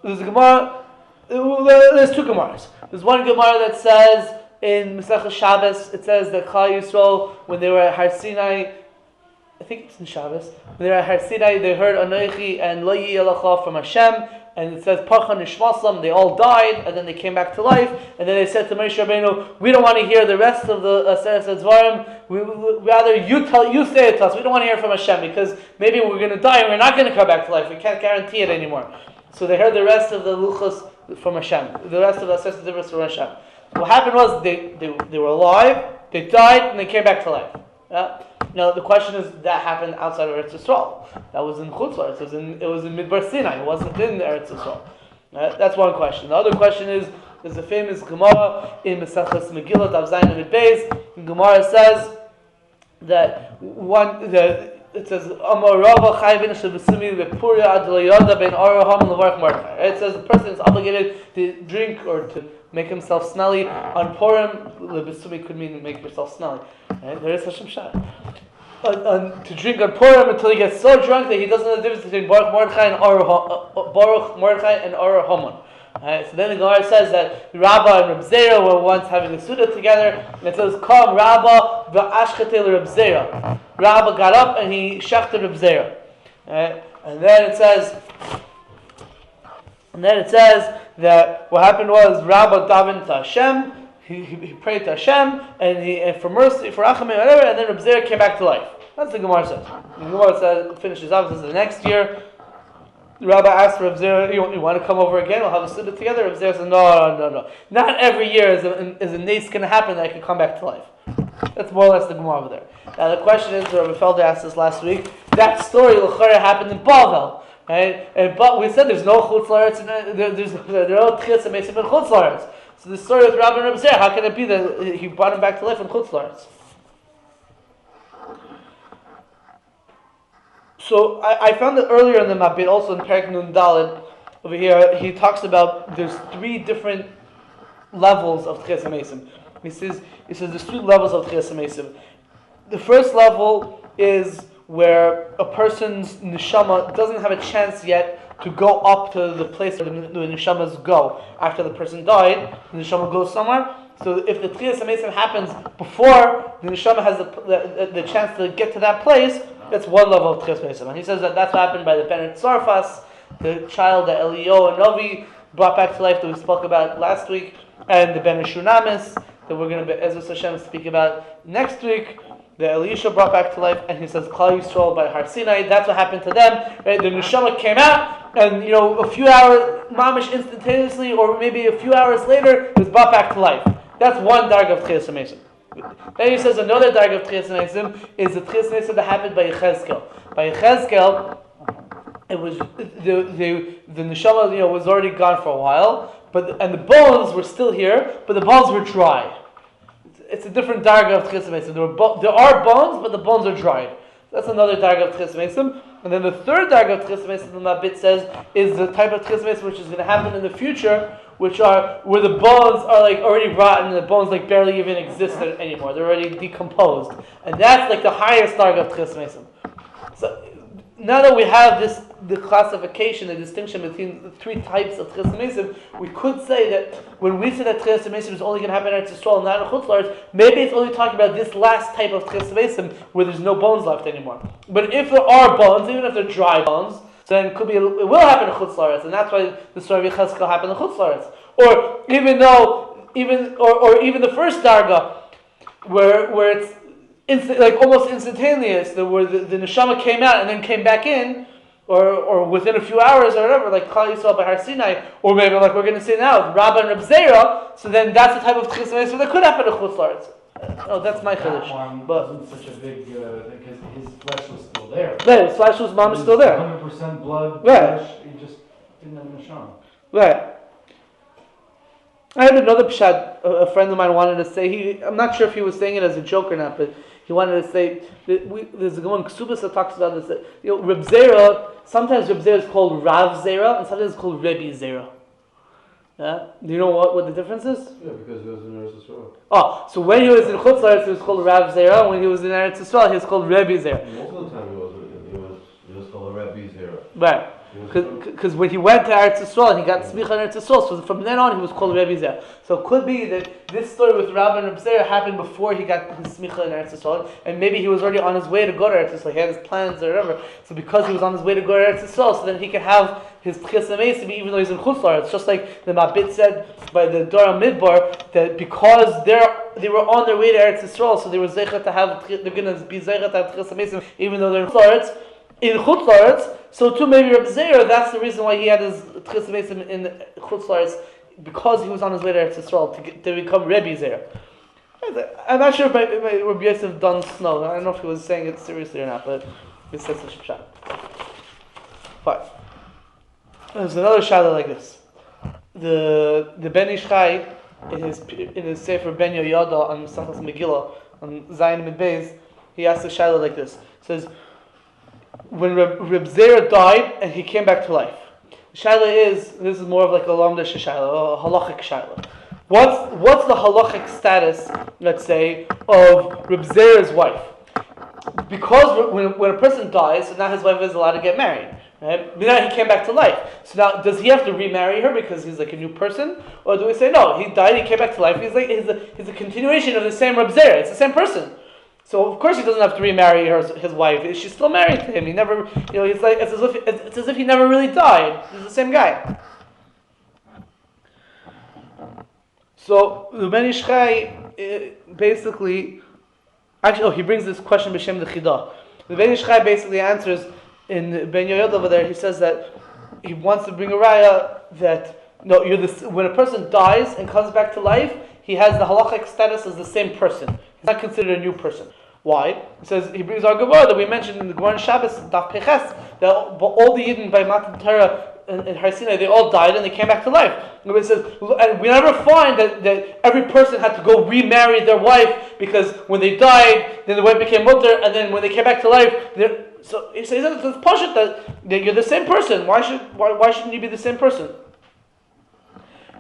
there's a Gemara, there's two Gemaras. There's one Gemara that says, in Masechah Shabbos, it says that Chal Yisrael, when they were at Har Sinai, I think it's in Shabbos, when they were at Har Sinai, they heard Anoichi and Lo Yiyelacha from Hashem, and it says Parcha Nishmaslam, they all died, and then they came back to life, and then they said to Moshe Rabbeinu, we don't want to hear the rest of the Aseret Dvarim, rather you say it to us, we don't want to hear from Hashem, because maybe we're going to die and we're not going to come back to life, we can't guarantee it anymore. So they heard the rest of the Luchos from Hashem, the rest of the Aseret Dvarim from Hashem. What happened was they were alive, they died, and they came back to life. Now the question is, that happened outside of Eretz Yisrael. That was in Chutz La'aretz. It was in Midbar Sinai. It wasn't in Eretz Yisrael. That's one question. The other question is, there's a famous Gemara in Mesechus Megillah Daf Zayin Amud Beis. Gemara says that it says Amar Rabbah Chai Ben Shavasumi Bepuria Ad Le'Yoda Ben Ara Haman Levarach Mordechai. It says the person is obligated to drink or to make himself smelly on Purim. Lebesumi could mean make yourself smelly. Right? There is Hashem Shah. To drink on Purim until he gets so drunk that he doesn't know the difference between Baruch Mordechai and Ara Haman. Right? So then the Gemara says that Rabbah and Rav Zeira were once having a Suda together, and it says, Come Rabbah v'ashchete Rav Zeira. Rabbah got up and he shechted Rav Zeira. Right? And then it says that what happened was Rabbah davened to Hashem, he prayed to Hashem, and for mercy, for Rachamim, whatever, and then Rav Zeira came back to life. That's what the Gemara says. The Gemara says, finishes off, says the next year, the Rabbah asked Rav Zeira, you want to come over again? We'll have a Suda together. Rav Zeira said, no. Not every year is a nace going to happen that I can come back to life. That's more or less the Gemara over there. Now the question is, Rabbi Felder asked this last week, that story l'chara happened in Bavel. Right? But we said there's no Chutz La'aretz, there are no Techiyas HaMeisim in Chutz La'aretz. So the story with Rabbah and Rav Zeira, how can it be that he brought him back to life in Chutz La'aretz? So I found that earlier in the Mabit, also in Perek Nun Daled, over here, he talks about there's three different levels of Techiyas HaMeisim. He says there's three levels of Techiyas HaMeisim. The first level is where a person's neshama doesn't have a chance yet to go up to the place where the neshamas go. After the person died, the neshama goes somewhere. So if the Techiyas HaMeisim happens before the neshama has the chance to get to that place, that's one level of Techiyas HaMeisim. And he says that's what happened by the Ben Tzarfas, the child that Eliyahu HaNavi brought back to life that we spoke about last week, and the Ben Shunamis that we're going to, Ezra Hashem, speak about next week. The Elisha brought back to life, and he says Klal Yisrael by Har Sinai. That's what happened to them. Right? The neshama came out, and a few hours, mamish instantaneously, or maybe a few hours later, it was brought back to life. That's one darg of Techiyas HaMeisim. Then he says another darg of Techiyas HaMeisim is the Techiyas HaMeisim that happened by Yehoshua. By Yehoshua, it was the neshama was already gone for a while, and the bones were still here, but the bones were dry. It's a different darga of Techiyas HaMeisim. There are bones, but the bones are dried. That's another darga of Techiyas HaMeisim. And then the third darga of Techiyas HaMeisim, the Mabit says, is the type of Techiyas HaMeisim which is going to happen in the future, which are where the bones are like already rotten and the bones like barely even exist anymore. They're already decomposed, and that's like the highest darga of Techiyas HaMeisim. So now that we have the classification, the distinction between the three types of Techiyas HaMeisim, we could say that when we say that Techiyas HaMeisim is only going to happen in Eretz Yisrael and not in Chutz La'aretz, maybe it's only talking about this last type of Techiyas HaMeisim where there's no bones left anymore. But if there are bones, even if they're dry bones, then it will happen in Chutz La'aretz, and that's why the story of Yechezkel happened in Chutz La'aretz. Or even the first darga, where it's almost instantaneous, where the neshama came out and then came back in, or within a few hours or whatever, like Klal Yisrael by Har Sinai, or maybe like we're going to say now, Rabbah and Rav Zeira. So then that's the type of Techiyas HaMeisim that could happen in Chutz La'aretz. Oh, that's my chiddush. But wasn't such a big thing because his flesh was still there. Right, his flesh was still there. 100% blood, right. Flesh, he just didn't have a neshama. Right. I had another pshat a friend of mine wanted to say. I'm not sure if he was saying it as a joke or not, but he wanted to say that there's a Golem Ksubas that talks about this. That, Rav Zeira, sometimes Rav Zeira is called Rav Zeira, and sometimes it's called Rebbe Zeira. Yeah? Do you know what the difference is? Yeah, because he was in Eretz Yisrael. Oh, so when he was in Chutz La'aretz, he was called Rav Zeira. When he was in Eretz Yisrael, he was called Rebbe Zeira. Most of the time he was called Rebbe Zeira. Right. Because when he went to Eretz Yisrael, he got smicha in Eretz Yisrael. So from then on, he was called Rebbe Zeira. So it could be that this story with Rabbah and Rav Zeira happened before he got his smicha in Eretz Yisrael, and maybe he was already on his way to go to Eretz Yisrael. He had his plans or whatever. So because he was on his way to go to Eretz Yisrael, so then he could have his Techiyas HaMeisim even though he's in Chutz La'aretz. It's just like the Mabit said by the Dora Midbar that because they were on their way to Eretz Yisrael, so they were zeicha to have, they're going to be zeicha to have Techiyas HaMeisim even though they're in Chutz La'aretz. In Chutz La'aretz, so too maybe Rav Zeira, that's the reason why he had his Techiyas HaMeisim in Chutz La'aretz, because he was on his way to Eretz Yisrael to become Rebbe Zeira. I'm not sure if Rabbi Yosef done snow. I don't know if he was saying it seriously or not, but he said such a shot. Fine. There's another shot like this. The Ben Ish Chai in his Sefer Ben Yoyada on Masachas Megillah on Zayin Mid Beis, he asks a shayla like this. He says, when Reb Zeira died and he came back to life, the shayla is, this is more of like a lamdash shayla, a halachic shayla. What's the halachic status, let's say, of Reb Zeira's wife? Because when a person dies, so now his wife is allowed to get married. Right? But now he came back to life. So now, does he have to remarry her because he's like a new person, or do we say no? He died, he came back to life. He's a continuation of the same Reb Zeira. It's the same person. So of course he doesn't have to remarry his wife. She's still married to him. He never, it's as if he never really died. He's the same guy. So the Ben Ish Chai basically, he brings this question b'shem the Chidah. The Ben Ish Chai basically answers in Ben Yoyad over there. He says that he wants to bring a raya that when a person dies and comes back to life, he has the halachic status as the same person. He's not considered a new person. Why? He says he brings our Gemara that we mentioned in the Gemara in Shabbos, Daf Peches, that all the Yidden by Matan Torah in Har Sinai, they all died and they came back to life. And it says, and we never find that every person had to go remarry their wife because when they died, then the wife became mutter, and then when they came back to life, so he says it's pashut that you're the same person. Why shouldn't you be the same person?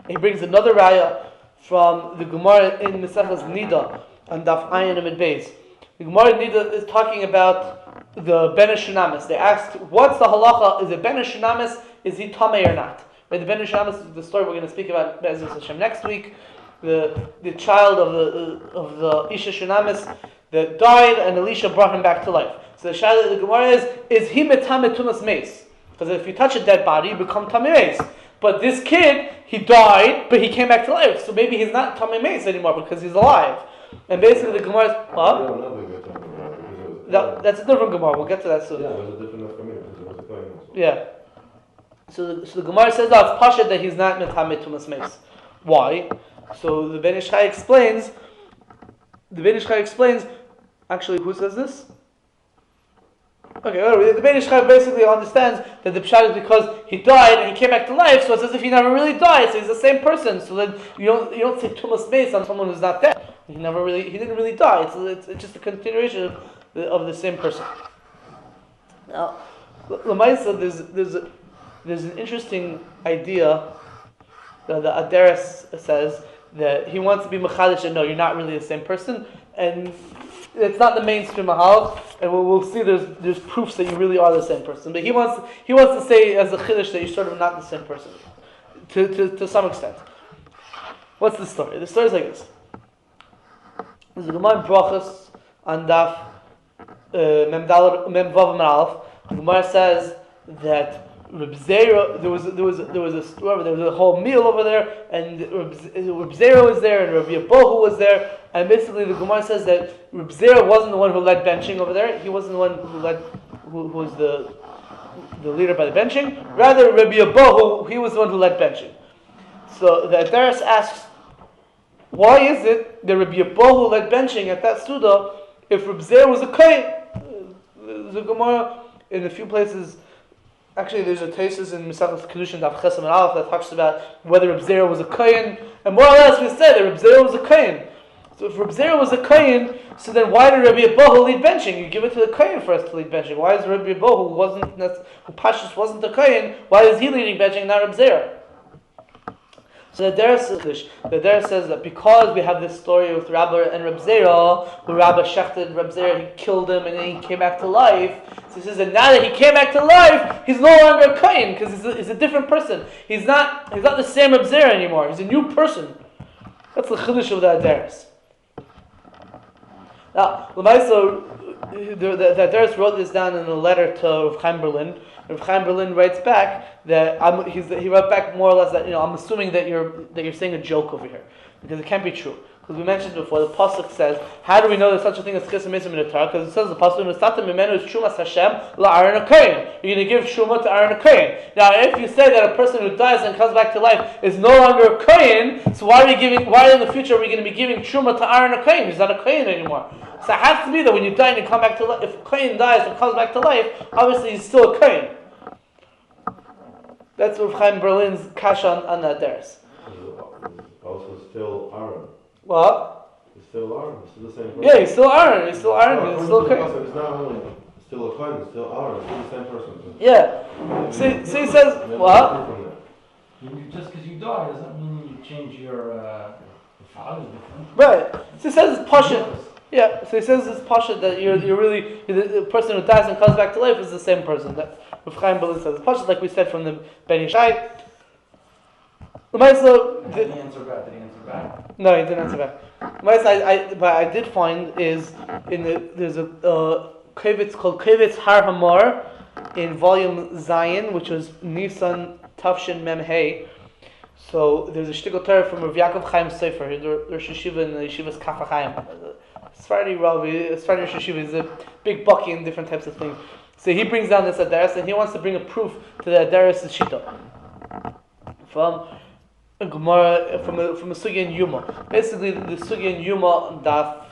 He brings another raya from the Gemara in Mesechus Nida on Daf Ayin Amid Beis. The Gemara in Nida is talking about the Ben Shunamis. They asked, what's the halacha? Is it Ben Shunamis? Is he tamei or not? Right, the Ben Shunamis is the story we're going to speak about Be'ezus Hashem next week. The child of the Isha Shunamis that died, and Elisha brought him back to life. So the shayla of the Gemara is he metame tumas meis? Because if you touch a dead body, you become tamei meis. But this kid, he died, but he came back to life. So maybe he's not tamei meis anymore because he's alive. And basically the Gemara is, that's a different Gemara. We'll get to that soon. Yeah, it was a different Gemara. Yeah. So the Gemara says, it's pashut that he's not metame tumas meis. Why? So the Ben Ish Chai explains. Actually, who says this? Okay, the Ben Ish Chai basically understands that the pshat is because he died and he came back to life, so it's as if he never really died. So he's the same person. So then you don't say tumas meis on someone who's not dead. He didn't really die. It's just a continuation of the same person. Now, L'maisa, there's an interesting idea that the Aderes says that he wants to be mechadish and no, you're not really the same person, and it's not the mainstream mahal, and we'll see there's proofs that you really are the same person. But he wants to say as a chiddush that you're sort of not the same person, to some extent. What's the story? The story is like this. There's a Gemara in Brachos on Daf Mem Vav Amud Aleph. The Gemara says that Rav Zeira, there was a whole meal over there, and Rav Zeira was there, and Rav Yehoshua was there, and basically the Gemara says that Rav Zeira wasn't the one who led benching over there. He wasn't the one who was the leader by the benching. Rather, Rav Yehoshua, he was the one who led benching. So the Adaris asks, why is it that Rav Yehoshua led benching at that Suda if Rav Zeira was a Kohen? The Gemara in a few places. Actually, there's a thesis in Misachos Kedushin Daf Ches Amud Aleph that talks about whether Rav Zeira was a Kohen, and more or less we said that Rav Zeira was a Kohen. So if Rav Zeira was a Kohen, so then why did Rabbi Yehoshua lead benching? You give it to the Kohen first to lead benching. Why is Rabbi Yehoshua, who Pashtus wasn't a Kohen, why is he leading benching, not Rav Zeira? So the Dera says that because we have this story with Rabbah and Rav Zeira, where Rabbah shechted Rav Zeira, he killed him, and then he came back to life. So he says that now that he came back to life, he's no longer a Kohen because he's a different person. He's not the same Rav Zeira anymore. He's a new person. That's the chiddush of the Adaris. Now, L'maisa, the Adaris wrote this down in a letter to Rav Chaim Berlin. Rav Chaim Berlin writes back that he wrote back more or less that I'm assuming that you're saying a joke over here because it can't be true. Because we mentioned before, the pasuk says, how do we know there's such a thing as Techiyas HaMeisim in the Torah? Because it says the pasuk, "Nesatem mimenu is Shumas Hashem la'Aaron HaKohen." You're going to give Shumah to Aaron HaKohen. Now, if you say that a person who dies and comes back to life is no longer a Kohen, so why in the future are we going to be giving Shumah to Aaron HaKohen? He's not a Kohen anymore. So it has to be that when you die and you come back to life, if a Kohen dies and comes back to life, obviously he's still a Kohen. That's Rav Chaim Berlin's kasha on that Adaris. Also still Aaron. What? He's still Aaron. He's still the same person. Yeah, he's still Aaron. He's still Aaron. He's still Kohen. It's not only still a Kohen, it's still Aaron. It's still the same person. Yeah. So he says, what? Just because you die doesn't mean you change your father. Right. So he says it's pasha. Yeah. So he says it's pasha that you're really the person who dies and comes back to life is the same person. That Rav Chaim Berlin says it's pasha, like we said from the Ben Yishai. Did he answer back? No, he didn't answer back. But I did find is there's a kavitz called Kavitz Har Hamor in volume Zion, which was Nisan Tafshin Mem Hey. So there's a shtickle Torah from Rav Yaakov Chaim Sefer, there's Yeshiva in the Yeshiva's Kaf HaChaim. Sfardi Yeshiva is a big bucky and different types of things. So he brings down this Adaris, and he wants to bring a proof to the Adaris Shita from a Gemara from a Sugya in Yuma. Basically, the Sugya in Yuma Daf.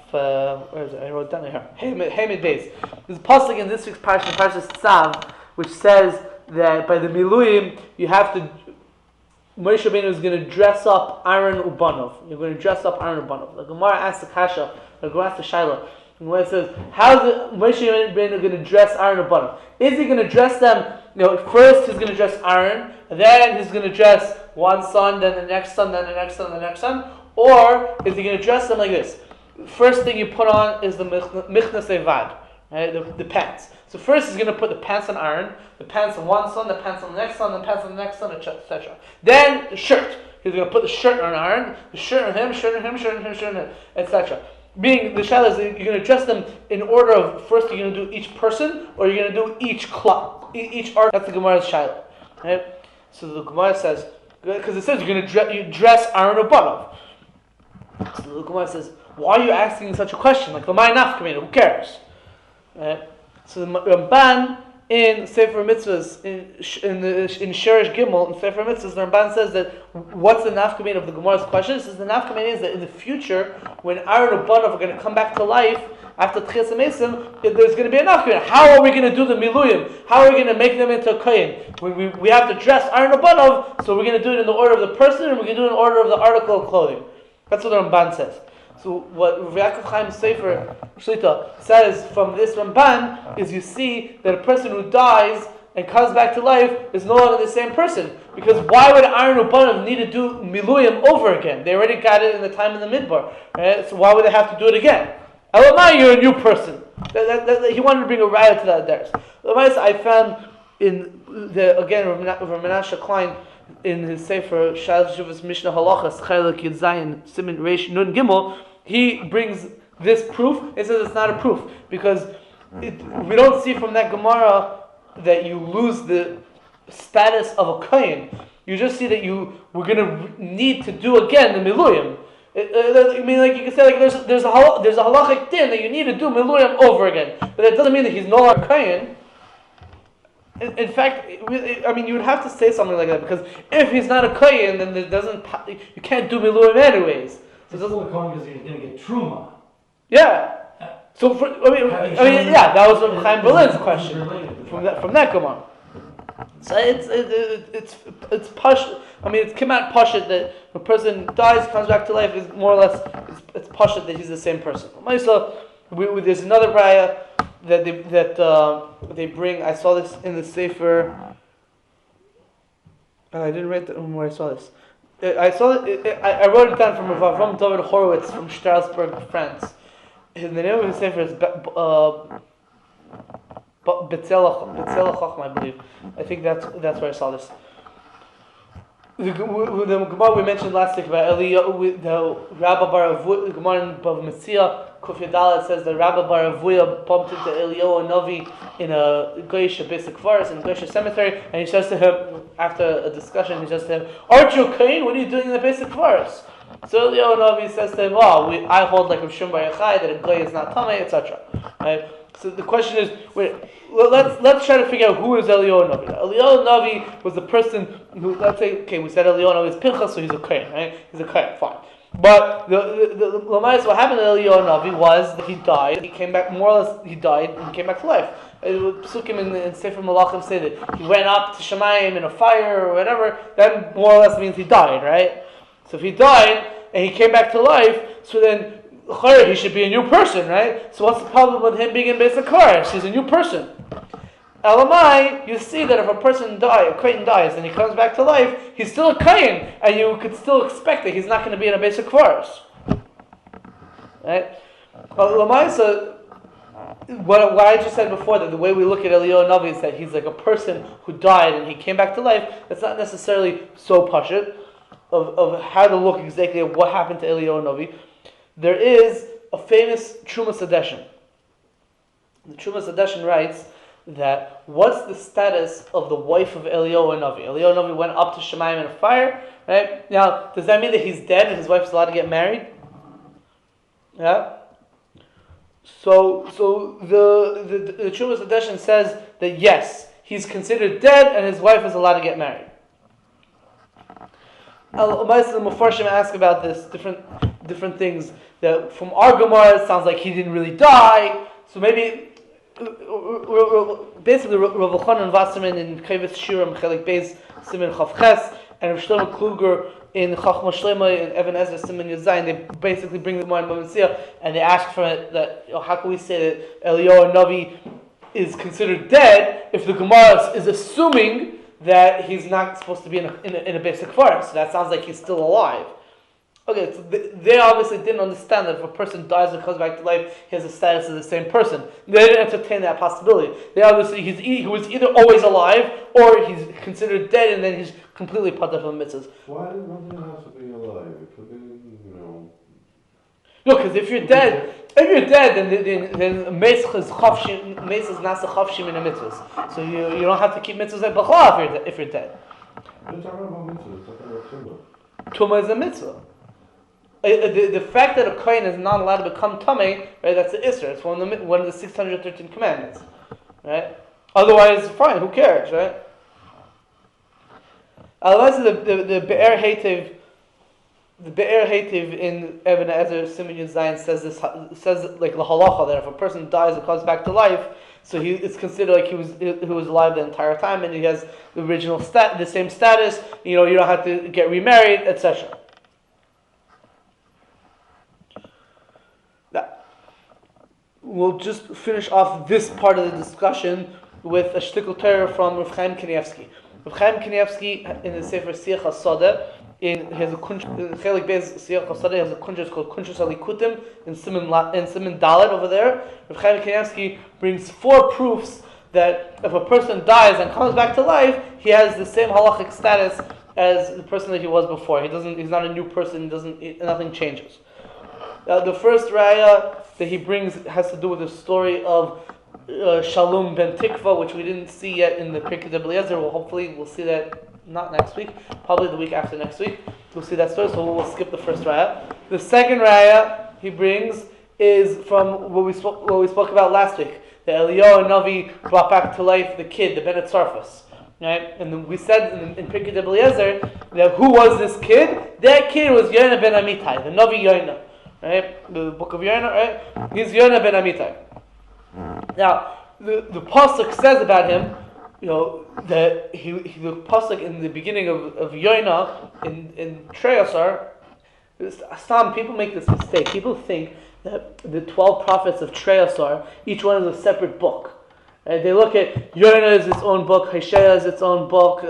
Where is it? I wrote it down here. Hamid Beis. There's a pasuk in this week's parsha, Parshas Tzav, which says that by the Miluyim you have to. Moshe Rabbeinu is going to dress up Aaron Ubanov. You're going to dress up Aaron Ubanov. The Gemara asks the Kasha. The Gemara asks the Shaila. And when it says, how is Moshe Rabbeinu going to dress Aaron Ubanov? Is he going to dress them? First he's going to dress Aaron, then he's going to dress one son, then the next son, then the next son, the next son, or is he going to dress them like this? First thing you put on is the michnas evad, right? The pants. So first he's going to put the pants on Aaron, the pants on one son, the pants on the next son, the pants on the next son, etc. Then the shirt. He's going to put the shirt on Aaron, the shirt on him, shirt on him, shirt on him, shirt on him, etc. Being the shaila is you're going to dress them in order of first you're going to do each person, or you're going to do each each art. That's the Gemara's shaila, right? So the Gemara says, because it says you're going to dress Aaron Ubanov. So the Gemara says, why are you asking such a question? Like, who cares? Right? So the Ramban in Sefer Mitzvos, in Sherish Gimel, in Sefer Mitzvos, the Ramban says that what's the nafkamin of the Gemara's question? It says the nafkamin is that in the future, when Aaron and Banav are going to come back to life after Techiyas HaMeisim, there's going to be a nafkamin. How are we going to do the miluyim? How are we going to make them into a kohen? We have to dress Aaron and Banav, so we're going to do it in the order of the person, and we're going to do it in order of the article of clothing. That's what the Ramban says. So what Rav Yaakov Chaim Sefer Shlita says from this Ramban is you see that a person who dies and comes back to life is no longer the same person. Because why would Aaron Ubanov need to do Miluyim over again? They already got it in the time of the Midbar. Right? So why would they have to do it again? Elamai, you're a new person. He wanted to bring a riot to that there. I found in Rav Menashe Klein in his Sefer Shal Shuvas Mishnah Halachas Chelek Yud Zayin Siman Reish Nun Gimel, he brings this proof. He says it's not a proof because we don't see from that Gemara that you lose the status of a kohen. You just see that we're going to need to do again the miluyim. I mean, like you can say, like there's a halachic din that you need to do miluyim over again, but that doesn't mean that he's no longer kohen. In fact, I mean, you would have to say something like that because if he's not a kohen, then you can't do miluyim anyways. So it's still a kohen because he's going to get truma. Yeah. So that was from Chaim Berlin's question from that Gemara. So it's push. I mean, it's Kimat Pashit that a person dies, comes back to life is more or less it's Pashit that he's the same person. So there's another braya that they bring. I saw this in the Sefer. I didn't write where I saw this. I wrote it down from Rav David Horowitz from Strasbourg, France. The name of his Sefer is Betzel Chachma, I believe. I think that's where I saw this. The Gemara we mentioned last week about Eliyahu, the Rabbah bar Avuya, the Gemara in Bav Metzia, Kuf Yadalet says the Rabbah bar Avuya bumped into Eliyahu HaNavi in a Goyish basic forest in a Goyish cemetery, and he says to him, after a discussion, he says to him, "Aren't you a kohen? What are you doing in the basic forest?" So Eliyahu HaNavi says to him, I hold like Rav Shimon Bar Yochai that a goy is not tamei, etc. Right? So the question is, let's try to figure out who is Eliyahu HaNavi. Eliyahu HaNavi was the person who, let's say, okay, we said Eliyahu HaNavi is Pinchas, so he's a kohen, right? He's a kohen, fine. But the what happened to Eliyahu HaNavi was that he died. He came back, more or less, he died and he came back to life. Psukim in Sefer Malachim say that he went up to Shemayim in a fire or whatever. That more or less means he died, right? So if he died and he came back to life, so then he should be a new person, right? So what's the problem with him being in Beis HaKadosh? He's a new person. Elamai, you see that if a person a kohen dies and he comes back to life, he's still a kohen, and you could still expect that he's not going to be in a Beis HaKadosh. Right? Elamai, so what I just said before, that the way we look at Eliyahu HaNavi is that he's like a person who died and he came back to life. That's not necessarily so pashut of how to look exactly at what happened to Eliyahu HaNavi. There is a famous Trumas Hadeshin. The Trumas Hadeshin writes that what's the status of the wife of Eliyahu HaNavi? Eliyahu HaNavi went up to Shemayim in a fire, right? Now, does that mean that he's dead and his wife's allowed to get married? Yeah. So the Trumas Hadeshin says that yes, he's considered dead and his wife is allowed to get married. The Mefarshim ask about this different things. That from our Gemara it sounds like he didn't really die. So maybe basically Rav Elchanan Wasserman in Kevis Shiram Chelik Beis Siman Chav Ches and Rav Shlomo Kluger in Chachma Shlema and Even Ezra Siman Yud Zayin, they basically bring the Gemara in Bava and they ask from it that how can we say that Eliyahu HaNavi is considered dead if the Gemara is assuming that he's not supposed to be in a basic forest. So that sounds like he's still alive. Okay, so they obviously didn't understand that if a person dies and comes back to life, he has the status of the same person. They didn't entertain that possibility. They obviously, he was either always alive or he's considered dead and then he's completely put up on mitzvahs. Why doesn't it have to be alive? It could be, No, because if you're dead, then Meisach is nasa chavshim in the mitzvahs. So you don't have to keep mitzvahs at b'chla if you're dead. We're talking about mitzvahs, talking about tumah. Tumah is a mitzvah. The fact that a kohen is not allowed to become tamei, right? That's the isser. It's one of the 613 commandments, right? Otherwise, fine. Who cares, right? Otherwise, the be'er heitev. The Be'er Hetiv in Even Ezra Siman Yud Zayin says like the halacha that if a person dies and comes back to life, so it's considered like he was alive the entire time and he has the original the same status. You don't have to get remarried, etc. We'll just finish off this part of the discussion with a shtickle Torah from Rav Chaim Kanievsky. Rav Chaim Kanievsky in the Sefer Siach HaSodeh, he has a Chelik Beis Siach HaSodeh has a kuntres called Kuntres Alikutim in Siman Dalet over there. Rav Chaim Kanievsky brings 4 proofs that if a person dies and comes back to life, he has the same halachic status as the person that he was before. He's not a new person. Nothing changes. The first raya that he brings has to do with the story of Shalom ben Tikva, which we didn't see yet in the Pirkei Eliezer. Hopefully we'll see that not next week, probably the week after next week. We'll see that story, so we'll skip the first raya. The second raya he brings is from what we spoke about last week. The Eliyahu HaNavi brought back to life the kid, the Bennett Sarfus. Right? And then we said in Pirkei Eliezer that who was this kid? That kid was Yonah ben Amitai, the Navi Yonah. Right? The book of Yonah, right? He's Yonah ben Amitai. Now, the pasuk says about him, that the pasuk in the beginning of Yonah in Treyasar, people make this mistake. People think that the 12 prophets of Treyasar, each one is a separate book. They look at Yonah as its own book, Hosea as its own book,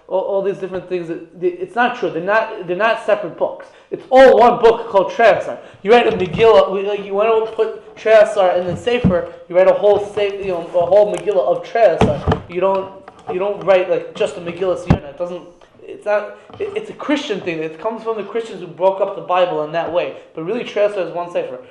all these different things. It's not true. They're not separate books. It's all one book called Treyasar. You write a Megillah. You want to put Treyasar in the Sefer. You write a whole a whole Megillah of Treyasar. You don't write like just a Megillah Yonah. It doesn't. It's not. It's a Christian thing. It comes from the Christians who broke up the Bible in that way. But really, Treyasar is one Sefer.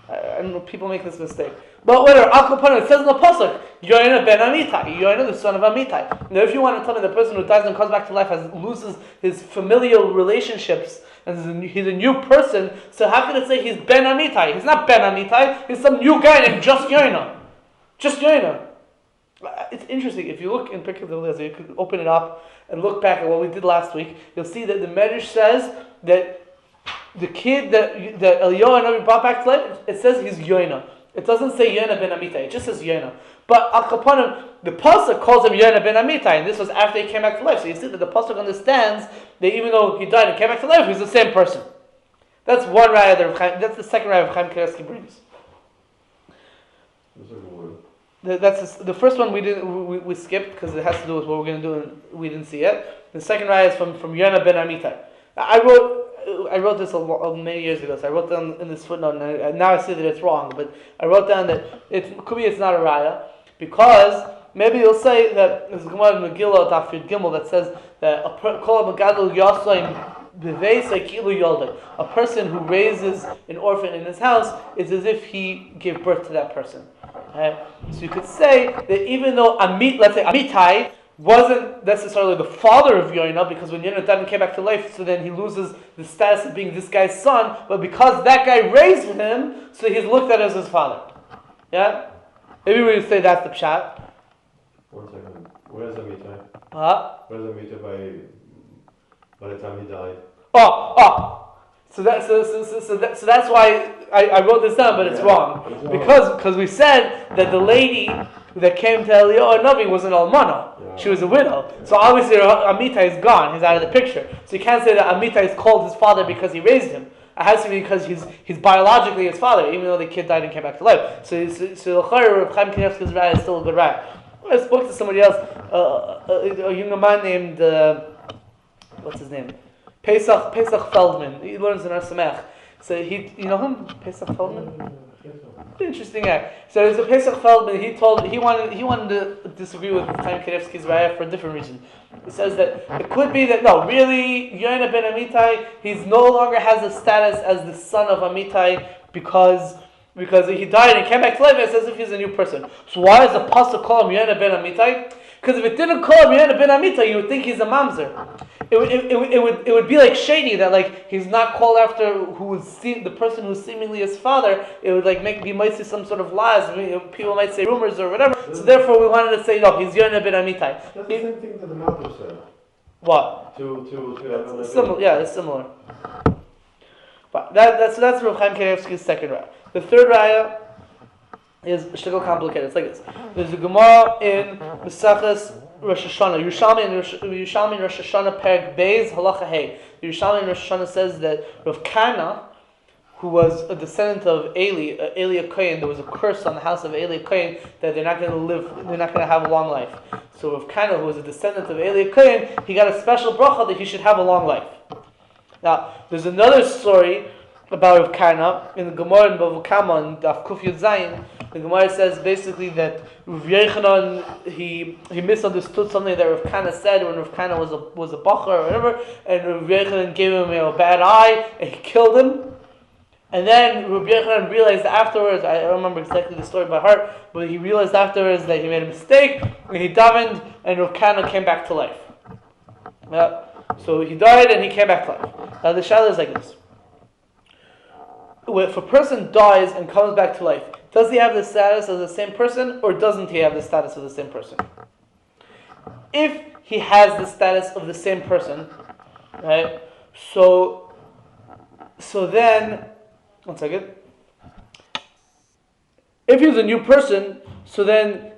I know people make this mistake. But whatever, it says in the pasuk, Yonah ben Amitai, Yonah the son of Amitai. Now, if you want to tell me the person who dies and comes back to life loses his familial relationships and he's a new person, so how can it say he's ben Amitai? He's not ben Amitai. He's some new guy named just Yonah. Just Yonah. It's interesting. If you look in Pirkei Eliezer, you could open it up and look back at what we did last week. You'll see that the Medrash says that the kid that Eliyahu HaNavi brought back to life, it says he's Yonah. It doesn't say Yonah ben Amitai. It just says Yonah. But Al Kapanim, the pasuk calls him Yonah ben Amitai, and this was after he came back to life. So you see that the pasuk understands that even though he died and came back to life, he's the same person. That's one raya. That's the second raya of Chaim Kanievsky brings. That's the first one we skipped because it has to do with what we're going to do and we didn't see it. The second raya is from Yonah ben Amitai. I wrote this many years ago, so I wrote down in this footnote, and now I see that it's wrong, but I wrote down that it could be it's not a raya, because maybe you'll say that there's a Gemara in Megillah, Daf Yud Gimel, that says that a person who raises an orphan in his house is as if he gave birth to that person. So you could say that even though Amitai wasn't necessarily the father of Yonah, because when Yonah died and came back to life, so then he loses the status of being this guy's son, but because that guy raised him, so he's looked at as his father. Yeah? Maybe we would say that's the pshat. 1 second. Where's Amitai? Where's Amitai by the time he died? So that's why I wrote this down, but it's wrong. Because we said that the lady that came to Eliyahu HaNavi was an almana. Yeah. She was a widow. So obviously Amitai is gone. He's out of the picture. So you can't say that Amitai is called his father because he raised him. It has to be because he's biologically his father, even though the kid died and came back to life. So Rav Chaim Kanievsky's raya is still a good raya. I spoke to somebody else, a young man named, what's his name? Pesach Feldman. He learns in our Samech. So you know him? Pesach Feldman? Interesting guy. So there's a Pesach Feldman. He wanted to disagree with Chaim Kanievsky's raya for a different reason. He says that it could be that really Yonah ben Amitai, he's no longer has the status as the son of Amitai because he died and came back to life. It's as if he's a new person. So why does the pasuk call him Yonah ben Amitai? Because if it didn't call him Yonah ben Amitai, you would think he's a mamzer. It would be like shady that like he's not called after the person who's seemingly his father. It would like you might see some sort of lies. People might say rumors or whatever. So therefore, we wanted to say no, he's Yonah ben Amitai. That's the same thing that the Mabit said. What? Similar. Yeah, it's similar. But that's Rav Chaim Kanievsky's second raya. The third raya is a little complicated. It's like this. There's a Gemara in Mesachas Rosh Hashanah. Yerushalmi in Rosh Hashanah Perek Beis Halacha Hey. The Yerushalmi in Rosh Hashanah says that Rav Kana, who was a descendant of Eli Kohen. There was a curse on the house of Eli Kohen that they're not going to have a long life. So Rav Kana, who was a descendant of Eli Kohen, he got a special bracha that he should have a long life. Now, there's another story about Rav Kana in the Gemara in Bava Kama in Daf Kuf Yud Zayin. The Gemara says basically that Rav Yechanan he misunderstood something that Rav Kana said when Rav Kana was a bacher or whatever, and Rav Yechanan gave him a bad eye and he killed him. And then Rav Yechanan realized afterwards, I don't remember exactly the story by heart, but he realized afterwards that he made a mistake, and he davened, and Rav Kana came back to life. So he died and he came back to life. Now the shayla is like this. If a person dies and comes back to life, does he have the status of the same person, or doesn't he have the status of the same person? If he has the status of the same person, right? So then, one second. If he's a new person, so then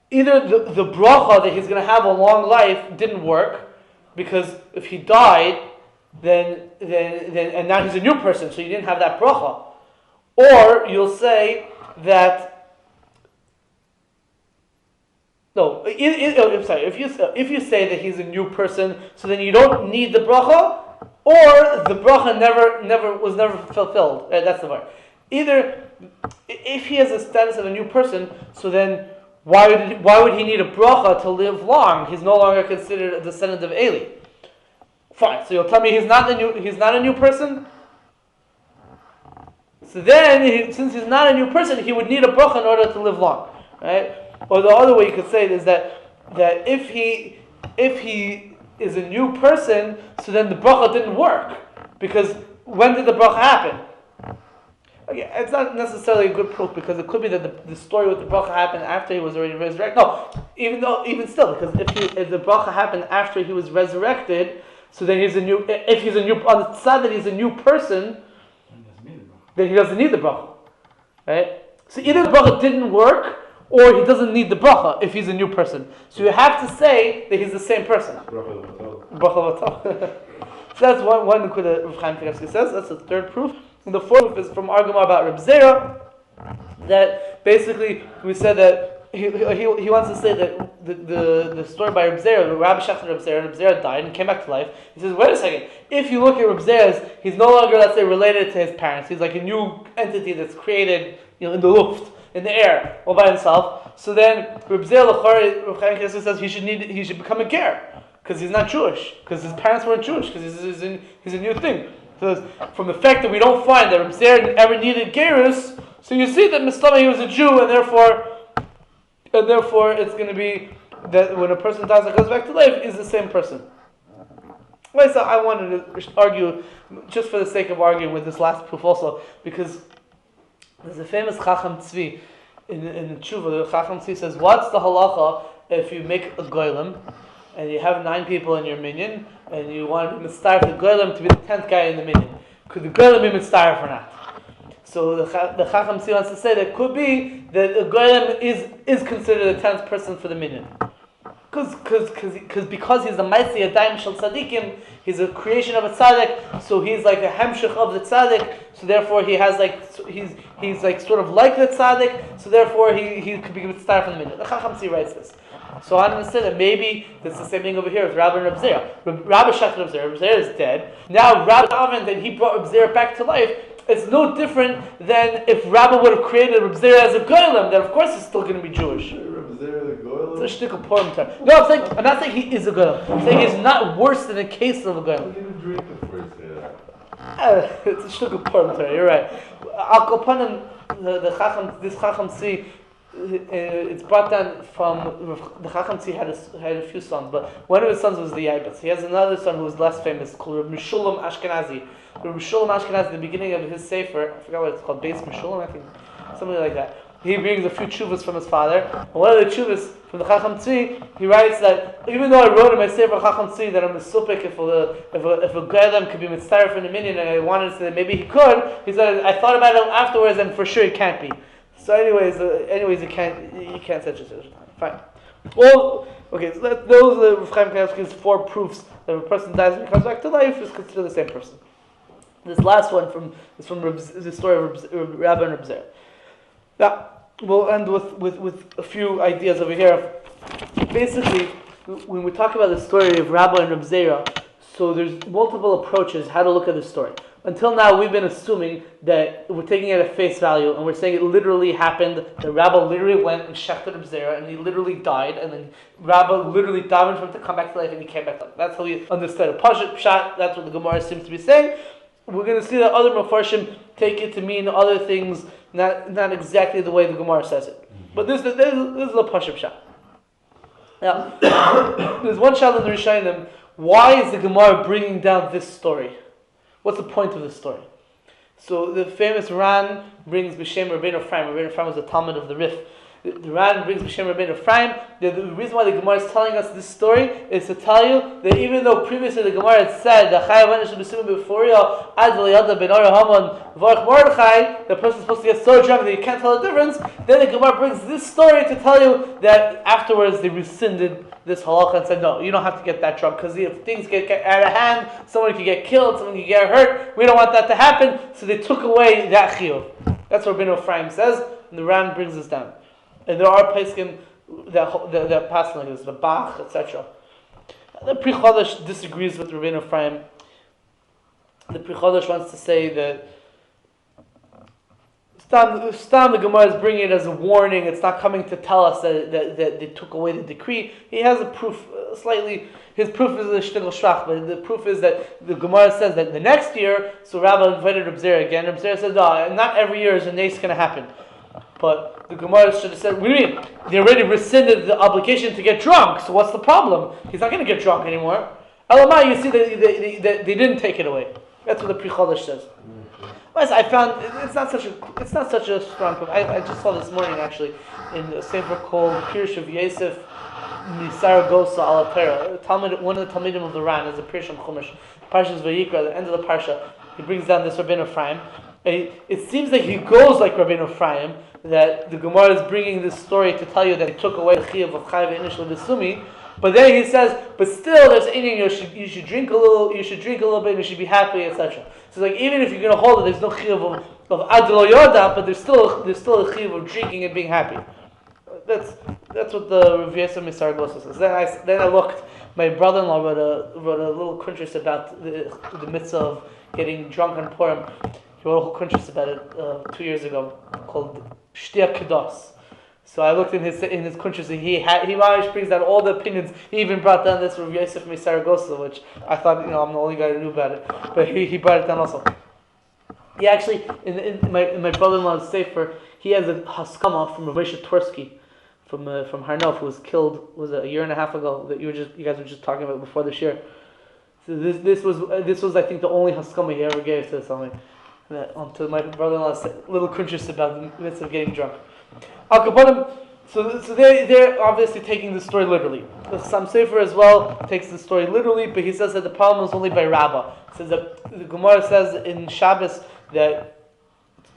either the bracha that he's going to have a long life didn't work, because if he died, then and now he's a new person, so you didn't have that bracha. Or you'll say that if you say that he's a new person, so then you don't need the bracha, or the bracha was never fulfilled. That's the word. Either if he has the status of a new person, so then why would he need a bracha to live long? He's no longer considered a descendant of Eli. Fine. So you'll tell me he's not a new person. So then, since he's not a new person, he would need a bracha in order to live long, right? Or the other way you could say it is that if he is a new person, so then the bracha didn't work, because when did the bracha happen? Okay, it's not necessarily a good proof, because it could be that the story with the bracha happened after he was already resurrected. No, even still, because if the bracha happened after he was resurrected, so then if he's a new on the side that he's a new person, then he doesn't need the bracha, right? So either the bracha didn't work, or he doesn't need the bracha if he's a new person. So you have to say that he's the same person. Bracha v'tov. So that's one that Rav Chaim Kanievsky says. That's the third proof. And the fourth proof is from our Gemara about Rav Zeira, that basically we said that he wants to say that the story by Rav Zeira, the Rabbi Shachar Rav Zeira died and came back to life. He says, wait a second, if you look at Rav Zeira's, he's no longer, let's say, related to his parents. He's like a new entity that's created, in the luft, in the air, all by himself. So then Rav Zeira, Rav Chaim Kanievsky says he should become a ger, because he's not Jewish, because his parents weren't Jewish, because he's a new thing. So from the fact that we don't find that Rav Zeira ever needed gerus, so you see that Mistama, he was a Jew, and therefore it's going to be that when a person dies and comes back to life, is the same person. Well, so I wanted to argue, just for the sake of arguing with this last proof also, because there's a famous Chacham Tzvi in the Tshuva. The Chacham Tzvi says, what's the halacha if you make a Golem, and you have 9 people in your minyan, and you want to mitzvah the Golem to be the 10th guy in the minyan? Could the Golem be mitzvah or not? So the Chacham Tzvi wants to say that it could be that a Golem is considered the 10th person for the minyan. Because he's a Maisi Yadayim Shel Tzadikim, he's a creation of a tzaddik, so he's like a hemshech of the tzaddik, so therefore he has he's like sort of like the tzaddik, so therefore he could be mitzvah from the minyan. The Chacham Tzvi writes this. So I understand that maybe that's the same thing over here with Rabbah and Rav Zeira. Rabbah Shachar Rav Zeira. Rav Zeira is dead. Now Rabbah davened and he brought Rav Zeira back to life. It's no different than if Rabbah would have created Rav Zeira as a Golem, then of course he's still going to be Jewish. Rav Zeira the Golem? It's a shtick of Purim term. No, I'm not saying he is a Golem. I'm saying he's not worse than a case of a Golem. I didn't even drink before you say that. It's a shtick of Purim term, you're right. Al Kopanim, this Chacham Tzvi, it's brought down from the Chacham Tzvi had a few sons, but one of his sons was the Yaibetz. He has another son who was less famous, called Rav Mishulam Ashkenazi. Rav Mishulam Ashkenazi, at the beginning of his sefer, I forgot what it's called, Beis Mishulam, I think, something like that. He brings a few tshuvas from his father. And one of the tshuvas from the Chacham Tzvi, he writes that even though I wrote in my sefer Chacham Tzvi that I'm a supik if a Golem could be mitzvah from the minyan, and I wanted to say that maybe he could, he said I thought about it afterwards, and for sure it can't be. So anyways, you can't such a situation. Fine. Well, okay. So those are Rav Chaim Kanievsky's 4 proofs that if a person dies and comes back to life is considered the same person. This last one is from the story of Rabbah and Rav Zeira. Now, we'll end with a few ideas over here. Basically, when we talk about the story of Rabbah and Rav Zeira, so there's multiple approaches how to look at the story. Until now, we've been assuming that we're taking it at face value, and we're saying it literally happened. The Rabbah literally went and shechted Rav Zeira, and he literally died, and then Rabbah literally davened for him to come back to life, and he came back to life. That's how we understood it. Pshat, that's what the Gemara seems to be saying. We're going to see that other Mefarshim take it to mean other things, not exactly the way the Gemara says it. But this is the Pshat. Now, there's one shot in the Rishonim. Why is the Gemara bringing down this story? What's the point of this story? So the famous Ran brings B'Shem Rabbeinu Ephraim. Rabbeinu Ephraim was a Talmud of the Rif. The Ran brings B'Shem Rabbeinu Ephraim. The reason why the Gemara is telling us this story is to tell you that even though previously the Gemara had said the person's supposed to get so drunk that you can't tell the difference, then the Gemara brings this story to tell you that afterwards they rescinded this halacha and said, no, you don't have to get that drunk, because if things get out of hand, someone could get killed, someone could get hurt, we don't want that to happen, so they took away that chiyuv. That's what Rabbeinu Ephraim says, and the Ran brings this down. And there are poskim that pass like this, the Bach, etc. The Pri Chodesh disagrees with Rabbeinu Ephraim. The Pri Chodesh wants to say that Stam the Gemara is bringing it as a warning. It's not coming to tell us that they took away the decree. He has a proof, slightly. His proof is a shtigl shvach, but the proof is that the Gemara says that the next year, so Rabbah invited Rav Zeira again. Rav Zeira says, no, not every year is a nace going to happen. But the Gemara should have said, what do you mean? They already rescinded the obligation to get drunk, so what's the problem? He's not going to get drunk anymore. Elamai, you see that they didn't take it away. That's what the Pri Chodesh says. I found it's not such a strong proof. I just saw this morning actually in a sefer called Pirush of Yosef Misaragosa Al Pera. One of the Talmidim of the Ran is a Pirush of Chumash. Parshas Vayikra, at the end of the parsha, he brings down this Rabbeinu Ephraim. It seems like he goes like Rabbeinu Ephraim, that the Gemara is bringing this story to tell you that he took away the chiyuv of chayv initially b'sumi. But then he says, but still there's you should drink a little bit, and you should be happy, etc. So like even if you're going to hold it, there's no chiyuv of adlo yoda, but there's still a chiyuv of drinking and being happy. That's what the Rav Yosef Misaragosa says. Then I looked. My brother-in-law wrote a little kuntres about the mitzvah of getting drunk on Purim. He wrote a whole kuntres about it 2 years ago called Shtia Kedos. So I looked in his kuntres, and he managed brings down all the opinions. He even brought down this Rav Yosef Misaragosa, which I thought, I'm the only guy who knew about it. But he brought it down also. He actually, in my brother-in-law's sefer, he has a haskama from Rav Moshe Tversky from Harnof, who was killed a year and a half ago, that you guys were just talking about before this year. So this was I think the only haskama he ever gave to something. To my brother-in-law's little kuntres about the mitzvah of getting drunk. So they're obviously taking the story literally. The Chassam Sofer as well takes the story literally, but he says that the problem is only by Rabbah. He says that the Gemara says in Shabbos that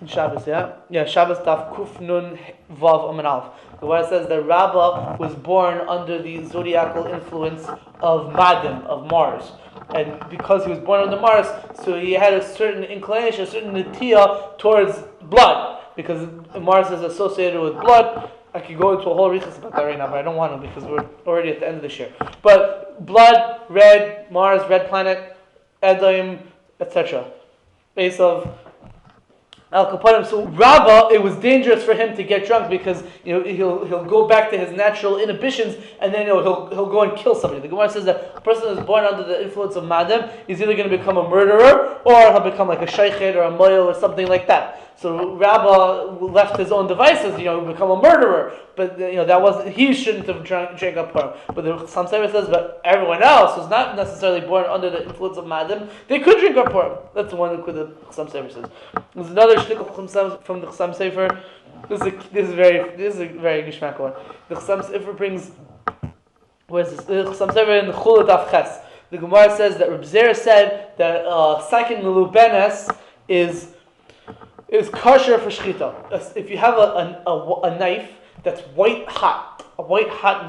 Shabbos Daf Kuf Nun Vav Amin Aleph. The Gemara says that Rabbah was born under the zodiacal influence of Madim, of Mars. And because he was born under Mars, so he had a certain inclination, a certain netiya towards blood. Because Mars is associated with blood. I could go into a whole research about that right now, but I don't want to because we're already at the end of this year. But blood, red, Mars, red planet, Edom, etc. Base of Al Kapanim. So Rabbah, it was dangerous for him to get drunk because he'll go back to his natural inhibitions and then he'll go and kill somebody. The Gemara says that a person who's born under the influence of Madam is either going to become a murderer or he'll become like a shaykhed or a moil or something like that. So Rabbah left his own devices, become a murderer. But that wasn't, he shouldn't have drank up Purim. But the Chassam Sofer says, but everyone else who's not necessarily born under the influence of Madam, they could drink up Purim. That's the one that the Chassam Sofer says. There's another shtickle from the Chassam Sofer. This is a very gishmak one. The Chassam Sofer brings, where's this? The Chassam Sofer in the Chulad Daf Ches. The Gemara says that Rav Zeira said that second melubenes is kosher for shchita. If you have a knife that's a white hot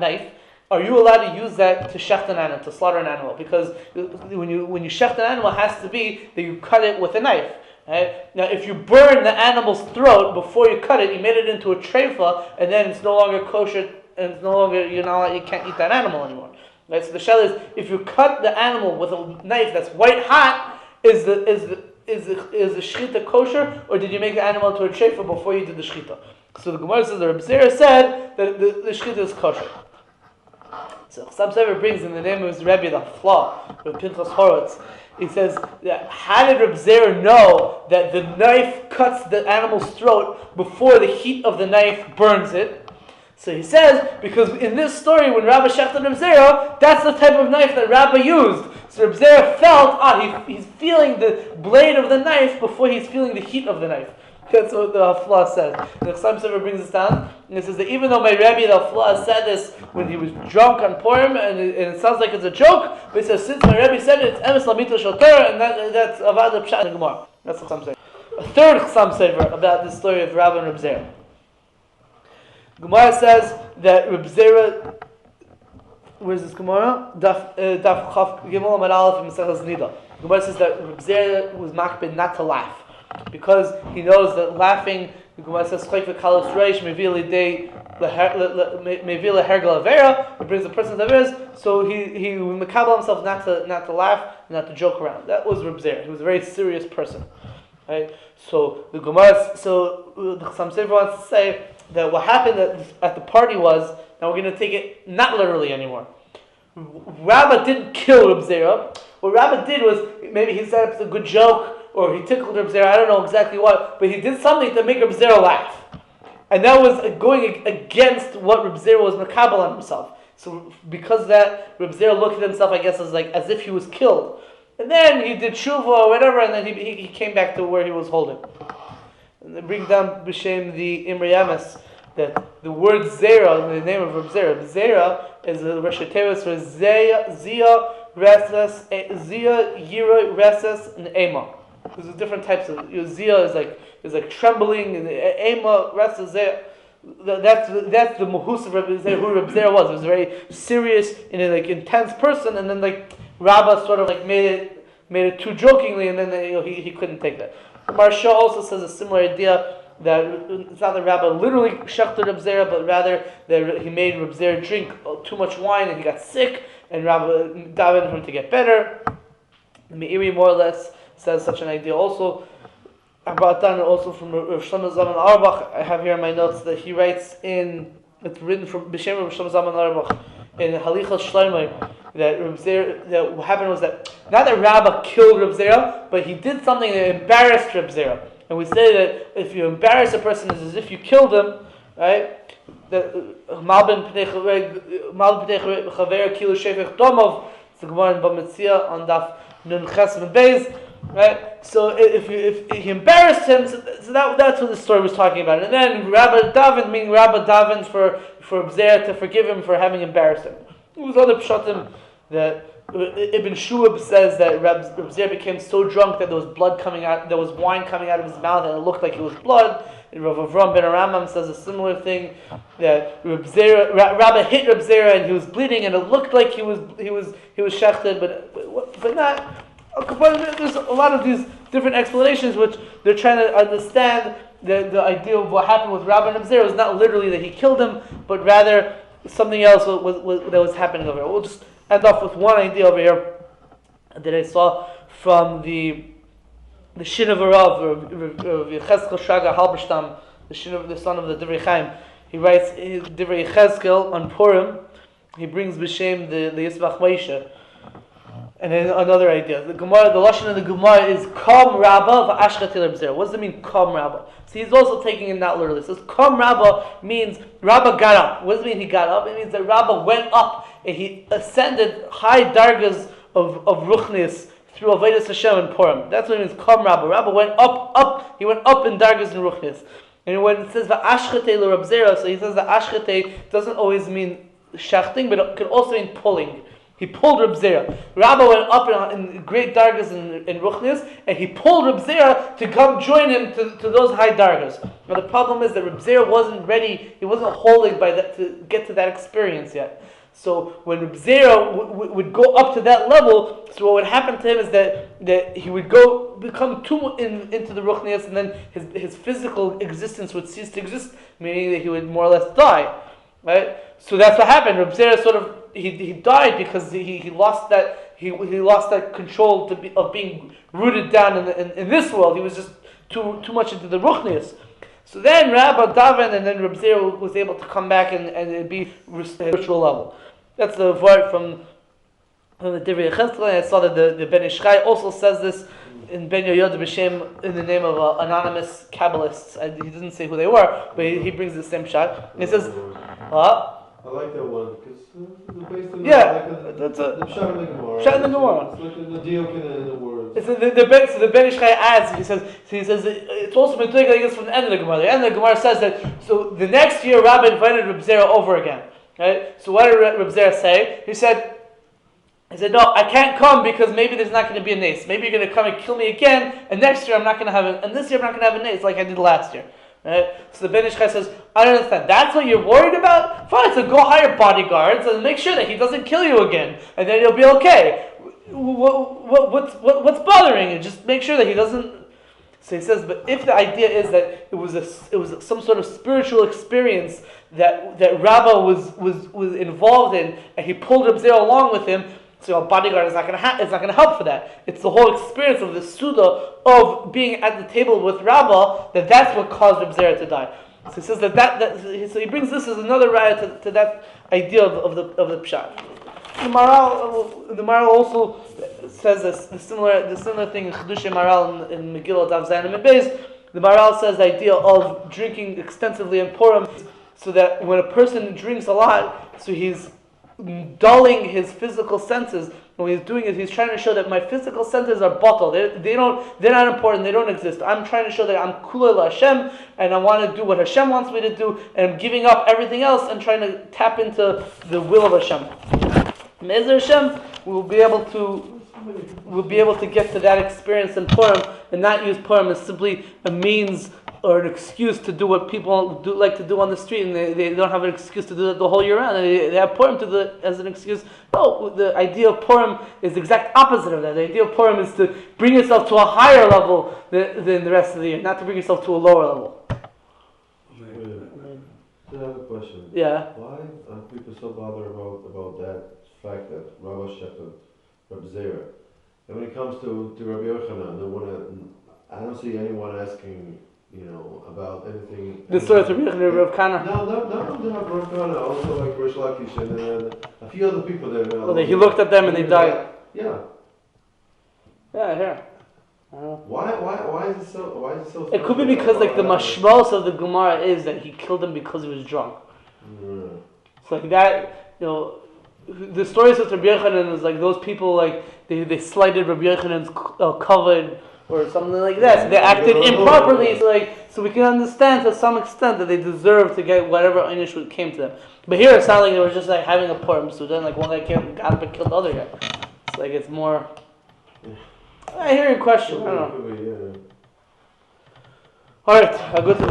knife, are you allowed to use that to shecht an animal, to slaughter an animal? Because when you shecht an animal, it has to be that you cut it with a knife. Right? Now, if you burn the animal's throat before you cut it, you made it into a treifa, and then it's no longer kosher, and it's no longer you can't eat that animal anymore. Right? So the shell is, if you cut the animal with a knife that's white hot, is the shechita kosher, or did you make the animal into a treifa before you did the shechita? So the Gemara says, the Rav Zeira said that the shechita is kosher. So Chassam Sofer brings in the name of his Rebbe the flaw, Rav Pinchas Horowitz. He says, how did Rav Zeira know that the knife cuts the animal's throat before the heat of the knife burns it? So he says, because in this story, when Rabbah shechted Rav Zeira, that's the type of knife that Rabbah used. So Rav Zeira felt, he's feeling the blade of the knife before he's feeling the heat of the knife. That's what the Haflah says. The Chassam Sofer brings this down, and it says that even though my Rebbe, the Haflah, said this when he was drunk on Purim, and it sounds like it's a joke, but he says, since my Rebbe said it, it's Emes Lamita Shoter, and that's Avad the Pshat in the Gemara. That's the Chassam Sofer. A third Chassam Sofer about this story of Rabbah and Rav Zeira. Gemara says that Rav Zeira, where's this Gemara? Daf Chaf Gimel Amar Aleph in Maseches Nida. Gemara says that Rav Zeira was makbid not to laugh, because he knows that laughing, the Gemara says, it brings a person to Averas, so he makabel himself not to laugh, not to joke around. That was Rav Zeira. He was a very serious person. Right? So the Gemara, the Chassam Sofer wants to say that what happened at the party was, now we're going to take it not literally anymore. Rabbah didn't kill Rav Zeira. What Rabbah did was, maybe he said it's a good joke, or he tickled Rav Zeira, I don't know exactly what, but he did something to make Rav Zeira laugh. And that was going against what Rav Zeira was makabel on himself. So because of that, Rav Zeira looked at himself, I guess, as if he was killed. And then he did tshuva or whatever, and then he came back to where he was holding. And they bring down b'shem the Imrei Emes, that the word Zeira, the name of Rav Zeira, Zeira is a Rashi Tevis for Zia, Restless, Zia, Yira, Restless, and Ema. There's different types of Zia is like trembling, and Ema, Restless, Zia. That's the mahus of Rav Zeira, who Rav Zeira was. He was a very serious and intense person, and then Rabbah sort of made it too jokingly, and then he couldn't take that. Marsha also says a similar idea, that it's not that Rabbah literally shechted Rav Zeira, but rather that he made Rav Zeira drink too much wine and he got sick, and Rabbah davened for him to get better. The Meiri more or less says such an idea also. I brought down also from Rav Shlomo Zalman Auerbach. I have here in my notes that he writes it's written from B'Shem Rav Shlomo Zalman Auerbach in Halichos Shlomo, that Rav Zeira, that what happened was that not that Rabbah killed Rav Zeira, but he did something that embarrassed Rav Zeira. And we say that if you embarrass a person, it's as if you killed him, right? That Mabit chaver kilu shefech domov. It's the Gemara in Bamitzia on Daf Nun Ches and Beis, right? So if he embarrassed him, so that's what the story was talking about. And then Rabbah davened, meaning Rabbah davened for Zeira to forgive him for having embarrassed him. There was other pshatim that Ibn Shuab says that Rav Zeira became so drunk that there was blood coming out, there was wine coming out of his mouth, and it looked like it was blood. And Rav Avram ben Aramam says a similar thing, that Rabbah hit Rav Zeira and he was bleeding, and it looked like he was shechted, but not. There's a lot of these different explanations which they're trying to understand. The idea of what happened with Rabbah and Rav Zeira was not literally that he killed him, but rather something else that was happening over here. We'll just end off with one idea over here that I saw from the Shin of Rav Yechezkel Shaga Halberstam, the son of the Divrei Chaim. He writes Divrei Yechezkel on Purim. He brings b'shem the Yisbach Moshe. And then another idea. The Lashon of the Gemara is Kam Rabbah v'ashchet Rav Zeira. What does it mean, Kam Rabbah? So he's also taking it not literally. So Kam Rabbah means Rabbah got up. What does it mean he got up? It means that Rabbah went up and he ascended high dargas of Ruchnis through Avodas Hashem and Purim. That's what it means, Kam Rabbah. Rabbah went up. He went up in dargas and Ruchnis. And when it says v'ashchet Rav Zeira, so he says that ashchet doesn't always mean shachting, but it could also mean pulling. He pulled Rav Zeira. Rabbah went up in great dargas in Ruchnis, and he pulled Rav Zeira to come join him to those high dargas. Now the problem is that Rav Zeira wasn't ready, he wasn't holding to get to that experience yet. So when Rav Zeira would go up to that level, so what would happen to him is that he would become too into the ruchnias, and then his physical existence would cease to exist, meaning that he would more or less die, right? So that's what happened. Rav Zeira sort of he died because he lost that control of being rooted down in this world. He was just too much into the ruchnias. So then Rabbah daven, and then Rav Zeira was able to come back and it'd be spiritual level. That's the word from the Divrei Chesed. I saw that the Ben Ish Chai also says this in Ben Yoyod B'Shem in the name of anonymous Kabbalists. He doesn't say who they were, but he brings the same shot. And he says, I like that one because it's based on that's a Pshat in the Gemara. Pshat in the Gemara. It's like the diok in the words. It's the Ben Ish Chai adds. He says it's also been taken like this from the end of the Gemara. The end of the Gemara says that so the next year Rabbah invited Rav Zeira over again. Right? So what did Rav Zeira say? He said, no, I can't come because maybe there's not going to be a nace. Maybe you're going to come and kill me again, and next year I'm not going to have it, and this year I'm not going to have a nace like I did last year. Right? So the Ben Ish Chai says, I don't understand. That's what you're worried about? Fine, so go hire bodyguards and make sure that he doesn't kill you again, and then you'll be okay. What's bothering you? Just make sure that he doesn't. So he says, but if the idea is that it was some sort of spiritual experience that Rabbah was involved in, and he pulled Rav Zeira along with him, so a bodyguard is not going to help for that. It's the whole experience of the Suda of being at the table with Rabbah that's what caused Rav Zeira to die. So he says so he brings this as another raya to that idea of the pshat. The Maral also says the similar thing in Chedushei Maral in Megillah Daf Zayin and Beis. The Maral says the idea of drinking extensively in Purim, so that when a person drinks a lot, so he's dulling his physical senses. When he's doing it, he's trying to show that my physical senses are bottled. They're not important. They don't exist. I'm trying to show that I'm kulei Hashem, and I want to do what Hashem wants me to do, and I'm giving up everything else and trying to tap into the will of Hashem. Me'ezer Hashem, we'll be able to get to that experience in Purim, and not use Purim as simply a means or an excuse to do what people like to do on the street, and they don't have an excuse to do that the whole year round. They have Purim as an excuse. No, the idea of Purim is the exact opposite of that. The idea of Purim is to bring yourself to a higher level than the rest of the year, not to bring yourself to a lower level. I have a question. Yeah. Why are people so bothered about that fact that Rabbah Shepard, Rav Zeira, and when it comes to Rabbi Yochanan, I don't see anyone asking, about anything. The story of Rav Kana. No, not Rav Kana. Also like Rish Lakish and a few other people there. Well, he looked at them and they died. Yeah. Yeah, here. Why is it so? It could be because the mashmos of the Gemara is that he killed him because he was drunk. Mm. So like that, the stories of Rabbi Yochanan is like those people they slighted Rabbi Yochanan's kavod or something like that. So they acted improperly. So we can understand to some extent that they deserve to get whatever inish came to them. But here it sounded like they were just having a Purim. So then one guy got up and killed the other guy. It's it's more. I hear your question. I don't know. All right, I'll go to the